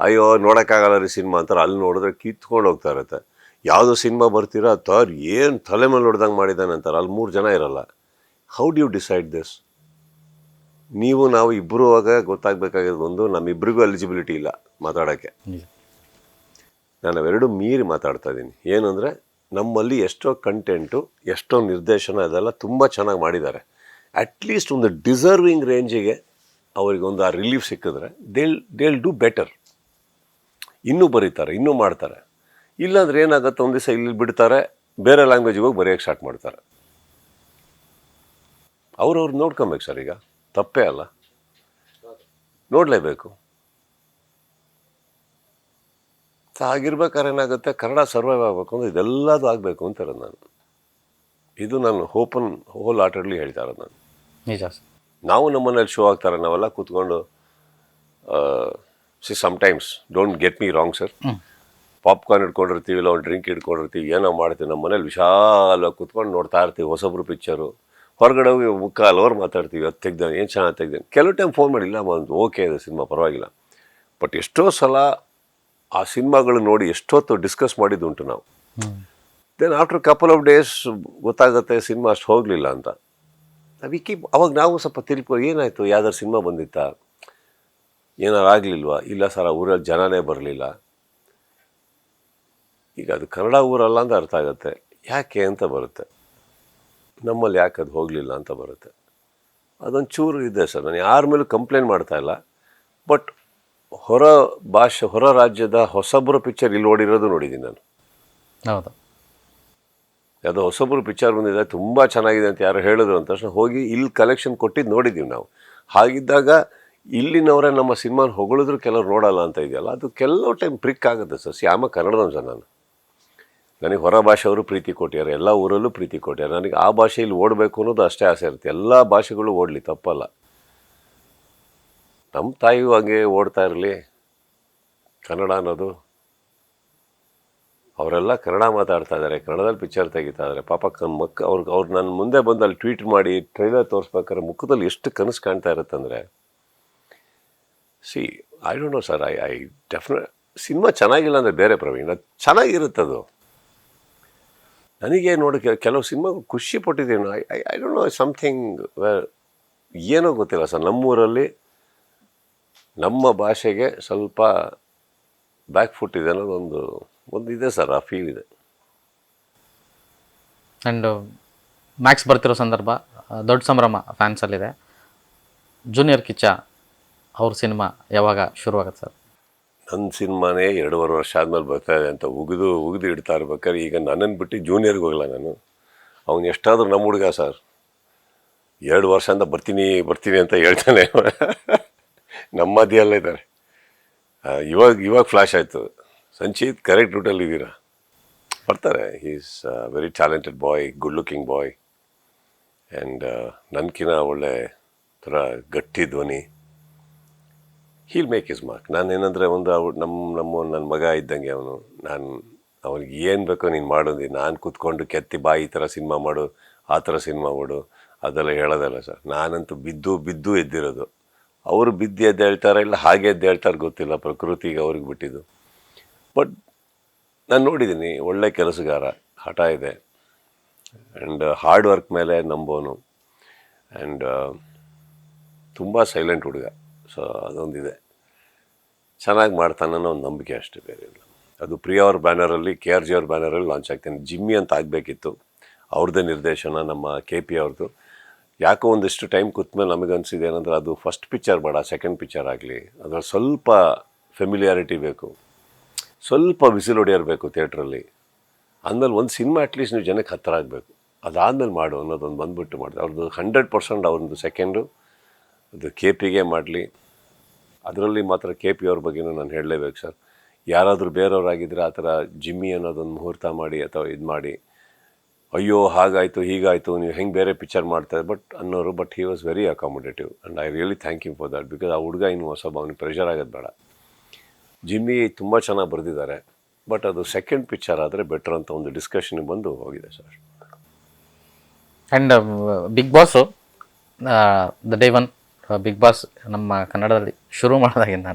ಅಯ್ಯೋ ನೋಡೋಕ್ಕಾಗಲ್ಲ ರೀ ಸಿನಿಮಾ ಅಂತಾರೆ, ಅಲ್ಲಿ ನೋಡಿದ್ರೆ ಕಿತ್ಕೊಂಡು ಹೋಗ್ತಾ ಇರುತ್ತೆ. ಯಾವುದೋ ಸಿನಿಮಾ ಬರ್ತೀರಾ ಥರ್ ಏನು ತಲೆ ಮೇಲೆ ಹೊಡೆದಂಗೆ ಮಾಡಿದ್ದಾನೆ ಅಂತಾರೆ, ಅಲ್ಲಿ 3 ಜನ ಇರಲ್ಲ. How do you decide this? ನಾವು ಇಬ್ಬರು ಆಗ ಗೊತ್ತಾಗಬೇಕಾಗಿದ್ದು ಒಂದು, ನಮ್ಮಿಬ್ಬರಿಗೂ ಎಲಿಜಿಬಿಲಿಟಿ ಇಲ್ಲ ಮಾತಾಡೋಕ್ಕೆ. ನಾನು ಅವೆರಡು ಮೀರಿ ಮಾತಾಡ್ತಾ ಇದ್ದೀನಿ. ಏನಂದರೆ ನಮ್ಮಲ್ಲಿ ಎಷ್ಟೋ ಕಂಟೆಂಟು, ಎಷ್ಟೋ ನಿರ್ದೇಶನ ಅದೆಲ್ಲ ತುಂಬ ಚೆನ್ನಾಗಿ ಮಾಡಿದ್ದಾರೆ. ಅಟ್ಲೀಸ್ಟ್ ಒಂದು ಡಿಸರ್ವಿಂಗ್ ರೇಂಜಿಗೆ ಅವರಿಗೊಂದು ಆ ರಿಲೀಫ್ ಸಿಕ್ಕಿದ್ರೆ ದೇಲ್ ಡೂ ಬೆಟರ್. ಇನ್ನೂ ಬರೀತಾರೆ, ಇನ್ನೂ ಮಾಡ್ತಾರೆ. ಇಲ್ಲಾಂದ್ರೆ ಏನಾಗುತ್ತೆ, ಒಂದು ದಿವಸ ಇಲ್ಲಿ ಬಿಡ್ತಾರೆ, ಬೇರೆ ಲ್ಯಾಂಗ್ವೇಜಿಗೆ ಹೋಗಿ ಬರೆಯೋಕ್ಕೆ ಸ್ಟಾರ್ಟ್ ಮಾಡ್ತಾರೆ. ಅವ್ರವ್ರು ನೋಡ್ಕೊಬೇಕು ಸರ್. ಈಗ ತಪ್ಪೇ ಅಲ್ಲ, ನೋಡಲೇಬೇಕು. ಹಾಗಿರ್ಬೇಕಾದ್ರೆ ಏನಾಗುತ್ತೆ, ಕನ್ನಡ ಸರ್ವೈವ್ ಆಗಬೇಕು ಅಂದರೆ ಇದೆಲ್ಲದೂ ಆಗಬೇಕು ಅಂತಾರೆ ನಾನು. ಇದು ನಾನು ಹೋಲ್ ಹಾರ್ಟೆಡ್ಲಿ ಹೇಳ್ತಾ ಇರೋದು ನಾನು. ನಿಜ. ನಾವು ನಮ್ಮನೇಲಿ ಶೋ ಆಗ್ತಾರೆ, ನಾವೆಲ್ಲ ಕೂತ್ಕೊಂಡು sometimes, don't get me wrong sir, popcorn ಇಟ್ಕೊಂಡಿರ್ತೀವಿ, ಇಲ್ಲ ಒಂದು ಡ್ರಿಂಕ್ ಇಟ್ಕೊಂಡಿರ್ತೀವಿ, ಏನೋ ಮಾಡ್ತೀವಿ. ನಮ್ಮ ಮನೇಲಿ ವಿಶಾಲವಾಗಿ ಕೂತ್ಕೊಂಡು ನೋಡ್ತಾ ಇರ್ತೀವಿ ಹೊಸಬ್ರು ಪಿಕ್ಚರು. ಹೊರಗಡೆ ಹೋಗಿ ಮುಕ್ಕಾಲು ಅವ್ರು ಮಾತಾಡ್ತೀವಿ, ಅದು ತೆಗ್ದಾನೆ, ಏನು ಚೆನ್ನಾಗಿ ತೆಗ್ದಾನೆ. ಕೆಲವು ಟೈಮ್ ಫೋನ್ ಮಾಡಿಲ್ಲ, ಒಂದು ಓಕೆ ಇದೆ ಸಿನಿಮಾ ಪರವಾಗಿಲ್ಲ. ಬಟ್ ಎಷ್ಟೋ ಸಲ ಆ ಸಿನಿಮಾಗಳು ನೋಡಿ ಎಷ್ಟೊತ್ತು ಡಿಸ್ಕಸ್ ಮಾಡಿದ್ದುಂಟು ನಾವು. Then after couple of days ಗೊತ್ತಾಗುತ್ತೆ ಸಿನಿಮಾ ಅಷ್ಟು ಹೋಗಲಿಲ್ಲ ಅಂತ. ಅವಾಗ ನಾವು ಸ್ವಲ್ಪ ತಿಳ್ಕೊಂಡು, ಏನಾಯಿತು, ಯಾವ್ದಾರು ಸಿನಿಮಾ ಬಂದಿತ್ತಾ, ಏನಾರು ಆಗಲಿಲ್ವಾ? ಇಲ್ಲ ಸರ್, ಆ ಊರಲ್ಲಿ ಜನನೇ ಬರಲಿಲ್ಲ. ಈಗ ಅದು ಕನ್ನಡ ಊರಲ್ಲ ಅಂತ ಅರ್ಥ ಆಗುತ್ತೆ, ಯಾಕೆ ಅಂತ ಬರುತ್ತೆ. ನಮ್ಮಲ್ಲಿ ಯಾಕೆ ಅದು ಹೋಗಲಿಲ್ಲ ಅಂತ ಬರುತ್ತೆ. ಅದೊಂದು ಚೂರು ಇದೆ ಸರ್. ನಾನು ಯಾರ ಮೇಲೂ ಕಂಪ್ಲೇಂಟ್ ಮಾಡ್ತಾ ಇಲ್ಲ. ಬಟ್ ಹೊರ ರಾಜ್ಯದ ಹೊಸಬ್ರು ಪಿಕ್ಚರ್ ಇಲ್ಲಿ ಓಡಿರೋದು ನೋಡಿದ್ದೀನಿ ನಾನು. ಹೌದು. ಯಾವುದೋ ಹೊಸಬ್ರು ಪಿಕ್ಚರ್ ಬಂದಿದೆ, ತುಂಬ ಚೆನ್ನಾಗಿದೆ ಅಂತ ಯಾರು ಹೇಳಿದ್ರು ಅಂತ ತಕ್ಷಣ ಹೋಗಿ ಇಲ್ಲಿ ಕಲೆಕ್ಷನ್ ಕೊಟ್ಟಿದ್ದು ನೋಡಿದ್ದೀವಿ ನಾವು. ಹಾಗಿದ್ದಾಗ ಇಲ್ಲಿನವರೇ ನಮ್ಮ ಸಿನಿಮಾನ ಹೊಗಳಿದ್ರು ಕೆಲವ್ರು ನೋಡಲ್ಲ ಅಂತ ಇದೆಯಲ್ಲ, ಅದು ಕೆಲವು ಟೈಮ್ ಪ್ರಿಕ್ ಆಗುತ್ತೆ ಸರ್. ಆಮ ಕನ್ನಡದವನು ಸರ್ ನಾನು. ನನಗೆ ಹೊರ ಭಾಷೆಯವರು ಪ್ರೀತಿ ಕೊಟ್ಟಿದ್ದಾರೆ, ಎಲ್ಲ ಊರಲ್ಲೂ ಪ್ರೀತಿ ಕೊಟ್ಟಿದ್ದಾರೆ. ನನಗೆ ಆ ಭಾಷೆಯಲ್ಲಿ ಓಡಬೇಕು ಅನ್ನೋದು ಅಷ್ಟೇ ಆಸೆ ಇರುತ್ತೆ. ಎಲ್ಲ ಭಾಷೆಗಳು ಓಡಲಿ, ತಪ್ಪಲ್ಲ. ನಮ್ಮ ತಾಯಿಯೂ ಹಾಗೆ ಓಡ್ತಾ ಇರಲಿ ಕನ್ನಡ ಅನ್ನೋದು. ಅವರೆಲ್ಲ ಕನ್ನಡ ಮಾತಾಡ್ತಾ ಇದ್ದಾರೆ, ಕನ್ನಡದಲ್ಲಿ ಪಿಕ್ಚರ್ ತೆಗಿತಾ ಇದ್ದಾರೆ. ಪಾಪ ಅವ್ರು ನನ್ನ ಮುಂದೆ ಬಂದು ಅಲ್ಲಿ ಟ್ವೀಟ್ ಮಾಡಿ ಟ್ರೈಲರ್ ತೋರಿಸ್ಬೇಕಾದ್ರೆ ಮುಖದಲ್ಲಿ ಎಷ್ಟು ಕನಸು ಕಾಣ್ತಾ ಇರುತ್ತಂದರೆ, I don't know sir. I definite cinema ಚೆನ್ನಾಗಿಲ್ಲ ಅಂದರೆ ಬೇರೆ ಪ್ರವೀಣ್, ಅದು ಚೆನ್ನಾಗಿರುತ್ತದು. ನನಗೆ ನೋಡಿ ಕೆಲವು ಸಿನಿಮಾಗಳು ಖುಷಿ ಪಟ್ಟಿದ್ದೀನಿ. ಐ ಡೋಂಟ್ ನೋ ಸಮಥಿಂಗ್ ಏನೋ ಗೊತ್ತಿಲ್ಲ ಸರ್. ನಮ್ಮೂರಲ್ಲಿ ನಮ್ಮ ಭಾಷೆಗೆ ಸ್ವಲ್ಪ ಬ್ಯಾಕ್ ಫುಟ್ ಇದೆ ಅನ್ನೋದು ಒಂದು ಇದೆ ಸರ್, ಆ ಫೀಲ್ ಇದೆ. ಆ್ಯಂಡ್ ಮ್ಯಾಕ್ಸ್ ಬರ್ತಿರೋ ಸಂದರ್ಭ ದೊಡ್ಡ ಸಂಭ್ರಮ ಫ್ಯಾನ್ಸಲ್ಲಿದೆ. ಜೂನಿಯರ್ ಕಿಚ್ಚ ಅವ್ರ ಸಿನಿಮಾ ಯಾವಾಗ ಶುರುವಾಗುತ್ತೆ ಸರ್? ನನ್ನ ಸಿನಿಮಾನೇ 2.5 ವರ್ಷ ಆದಮೇಲೆ ಬರ್ತಾ ಇದೆ ಅಂತ ಉಗಿದು ಇಡ್ತಾ ಇರ್ಬೇಕಾದ್ರೆ ಈಗ ನನ್ನನ್ನು ಬಿಟ್ಟು ಜೂನಿಯರ್ಗೆ ಹೋಗಲ್ಲ ನಾನು. ಅವ್ನು ಎಷ್ಟಾದರೂ ನಮ್ಮ ಹುಡುಗ ಸರ್. 2 ವರ್ಷ ಅಂತ ಬರ್ತೀನಿ ಅಂತ ಹೇಳ್ತಾನೆ. ನಮ್ಮ ಮಧ್ಯೆಲ್ಲ ಇದ್ದಾರೆ. ಇವಾಗ ಫ್ಲ್ಯಾಶ್ ಆಯಿತು. ಸಂಚಿತ್ ಕರೆಕ್ಟ್ ರೂಟಲ್ಲಿ ಇದ್ದೀರಾ, ಬರ್ತಾರೆ. Is very talented boy, good looking boy, and ನನ್ಕಿನ ಒಳ್ಳೆ ಥರ ಗಟ್ಟಿ ಧ್ವನಿ. He'll make his mark. ನಾನೇನಂದರೆ ನನ್ನ ಮಗ ಇದ್ದಂಗೆ ಅವನು. ಅವನಿಗೆ ಏನು ಬೇಕೋ ನೀನು ಮಾಡೋದು. ನಾನು ಕೂತ್ಕೊಂಡು ಕೆತ್ತಿ ಬಾ ಈ ಥರ ಸಿನಿಮಾ ಮಾಡು, ಆ ಥರ ಸಿನಿಮಾ ಮಾಡು ಅದೆಲ್ಲ ಹೇಳೋದಲ್ಲ ಸರ್. ನಾನಂತೂ ಬಿದ್ದು ಎದ್ದಿರೋದು. ಅವರು ಬಿದ್ದು ಎದ್ದು ಹೇಳ್ತಾರೆ, ಇಲ್ಲ ಹಾಗೆ ಎದ್ದು ಹೇಳ್ತಾರೆ ಗೊತ್ತಿಲ್ಲ, ಪ್ರಕೃತಿಗೆ ಅವ್ರಿಗೆ ಬಿಟ್ಟಿದ್ದು. ಬಟ್ ನಾನು ನೋಡಿದ್ದೀನಿ, ಒಳ್ಳೆ ಕೆಲಸಗಾರ, ಹಠ ಇದೆ, ಆ್ಯಂಡ್ ಹಾರ್ಡ್ ವರ್ಕ್ ಮೇಲೆ ನಂಬೋನು, ಆ್ಯಂಡ್ ತುಂಬ ಸೈಲೆಂಟ್ ಹುಡುಗ. ಸೊ ಅದೊಂದಿದೆ, ಚೆನ್ನಾಗಿ ಮಾಡ್ತಾನೆ ಅನ್ನೋ ಒಂದು ನಂಬಿಕೆ ಅಷ್ಟೇ, ಬೇರೆ ಇಲ್ಲ. ಅದು ಪ್ರಿಯಾ ಅವ್ರ ಬ್ಯಾನರಲ್ಲಿ, KRG ಅವ್ರ ಬ್ಯಾನರಲ್ಲಿ ಲಾಂಚ್ ಆಗ್ತೀನಿ. ಜಿಮ್ಮಿ ಅಂತ ಆಗಬೇಕಿತ್ತು, ಅವ್ರದ್ದೇ ನಿರ್ದೇಶನ, ನಮ್ಮ KP ಅವ್ರದ್ದು. ಯಾಕೋ ಒಂದಿಷ್ಟು ಟೈಮ್ ಕೂತ್ಮೇಲೆ ನಮಗೆ ಅನಿಸಿದೆ ಏನಂದ್ರೆ, ಅದು ಫಸ್ಟ್ ಪಿಕ್ಚರ್ ಬೇಡ, ಸೆಕೆಂಡ್ ಪಿಕ್ಚರ್ ಆಗಲಿ, ಅದ್ರಲ್ಲಿ ಸ್ವಲ್ಪ ಫೆಮಿಲಿಯಾರಿಟಿ ಬೇಕು, ಸ್ವಲ್ಪ ವಿಸಿಲ್ ಹೊಡೆಯಿರಬೇಕು ಥಿಯೇಟ್ರಲ್ಲಿ. ಅಂದಮೇಲೆ ಒಂದು ಸಿನಿಮಾ ಅಟ್ಲೀಸ್ಟ್ ನೀವು ಜನಕ್ಕೆ ಹತ್ತಿರ ಆಗಬೇಕು, ಅದಾದಮೇಲೆ ಮಾಡು ಅನ್ನೋದೊಂದು ಬಂದುಬಿಟ್ಟು ಮಾಡಿದೆ. ಅವ್ರದ್ದು 100% ಅವ್ರದ್ದು ಸೆಕೆಂಡು ಅದು KPಗೆ ಮಾಡಲಿ. ಅದರಲ್ಲಿ ಮಾತ್ರ KP ಅವ್ರ ಬಗ್ಗೆನೂ ನಾನು ಹೇಳಲೇಬೇಕು ಸರ್. ಯಾರಾದರೂ ಬೇರೆಯವರಾಗಿದ್ದರೆ ಆ ಥರ ಜಿಮ್ಮಿ ಅನ್ನೋದೊಂದು ಮುಹೂರ್ತ ಮಾಡಿ ಅಥವಾ ಇದು ಮಾಡಿ, ಅಯ್ಯೋ ಹಾಗಾಯಿತು ಹೀಗಾಯಿತು ನೀವು ಹೆಂಗೆ ಬೇರೆ ಪಿಕ್ಚರ್ ಮಾಡ್ತಾರೆ ಅನ್ನೋರು. But he was very accommodative and I really thank you for that. Because ಆ ಹುಡುಗ ಇನ್ನು ಹೊಸಬ, ಅವ್ನಿಗೆ ಪ್ರೆಷರ್ ಆಗೋದು ಬೇಡ. ಜಿಮ್ಮಿ ತುಂಬ ಚೆನ್ನಾಗಿ ಬರೆದಿದ್ದಾರೆ, ಬಟ್ ಅದು ಸೆಕೆಂಡ್ ಪಿಕ್ಚರ್ ಆದರೆ ಬೆಟರ್ ಅಂತ ಒಂದು ಡಿಸ್ಕಷನ್ಗೆ ಬಂದು ಹೋಗಿದೆ sir. And big boss the day one big boss ನಮ್ಮ ಕನ್ನಡದಲ್ಲಿ ಶುರು ಮಾಡಿದಾಗಿಂದ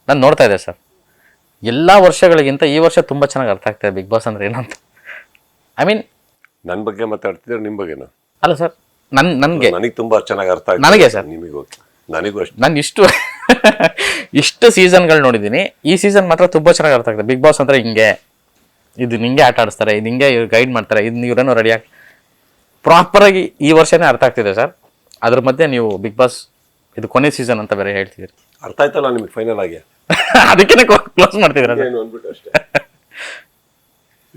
ನಾನು ನೋಡ್ತಾ ಇದ್ದೆ ಸರ್. ಎಲ್ಲ ವರ್ಷಗಳಿಗಿಂತ ಈ ವರ್ಷ ತುಂಬ ಚೆನ್ನಾಗಿ ಅರ್ಥ ಆಗ್ತಾಯಿದೆ ಬಿಗ್ ಬಾಸ್ ಅಂದರೆ ಏನಂತ. ಐ ಮೀನ್ ನನ್ನ ಬಗ್ಗೆ ಮಾತಾಡ್ತಿದ್ರೆ ನಿಮ್ಮ ಬಗ್ಗೆನಾ? ಅಲ್ಲ ಸರ್, ನನಗೆ ತುಂಬ ಚೆನ್ನಾಗಿ ಅರ್ಥ ಆಗಿದೆ. ನನಗೆ ಸರ್, ನಿಮಗೂ ನನಗೂ ಅಷ್ಟೇ. ನಾನು ಇಷ್ಟು ಸೀಸನ್ಗಳು ನೋಡಿದ್ದೀನಿ, ಈ ಸೀಸನ್ ಮಾತ್ರ ತುಂಬ ಚೆನ್ನಾಗಿ ಅರ್ಥ ಆಗ್ತದೆ. ಬಿಗ್ ಬಾಸ್ ಅಂದರೆ ಹಿಂಗೆ, ಇದು ನಿಂಗೆ ಆಟ ಆಡಿಸ್ತಾರೆ, ಇದು ಹಿಂಗೆ ಇವ್ರು ಗೈಡ್ ಮಾಡ್ತಾರೆ, ಇದು ಇವರೇನೋ ರೆಡಿಯಾಗಿ ಪ್ರಾಪರಾಗಿ ಈ ವರ್ಷನೇ ಅರ್ಥ ಆಗ್ತಿದೆ ಸರ್. ಅದ್ರ ಮಧ್ಯೆ ನೀವು ಬಿಗ್ ಬಾಸ್ ಇದು ಕೊನೆ ಸೀಸನ್ ಅಂತ ಬೇರೆ ಹೇಳ್ತಿದ್ದೀರಿ. ಅರ್ಥ ಆಯ್ತಲ್ಲ ನಿಮಗೆ ಫೈನಲ್ ಆಗಿ? ಅದಕ್ಕೆ ಕ್ಲೋಸ್ ಮಾಡ್ತಿದ್ದೀರ ಏನು ಅಂದ್ಬಿಟ್ಟು ಅಷ್ಟೇ.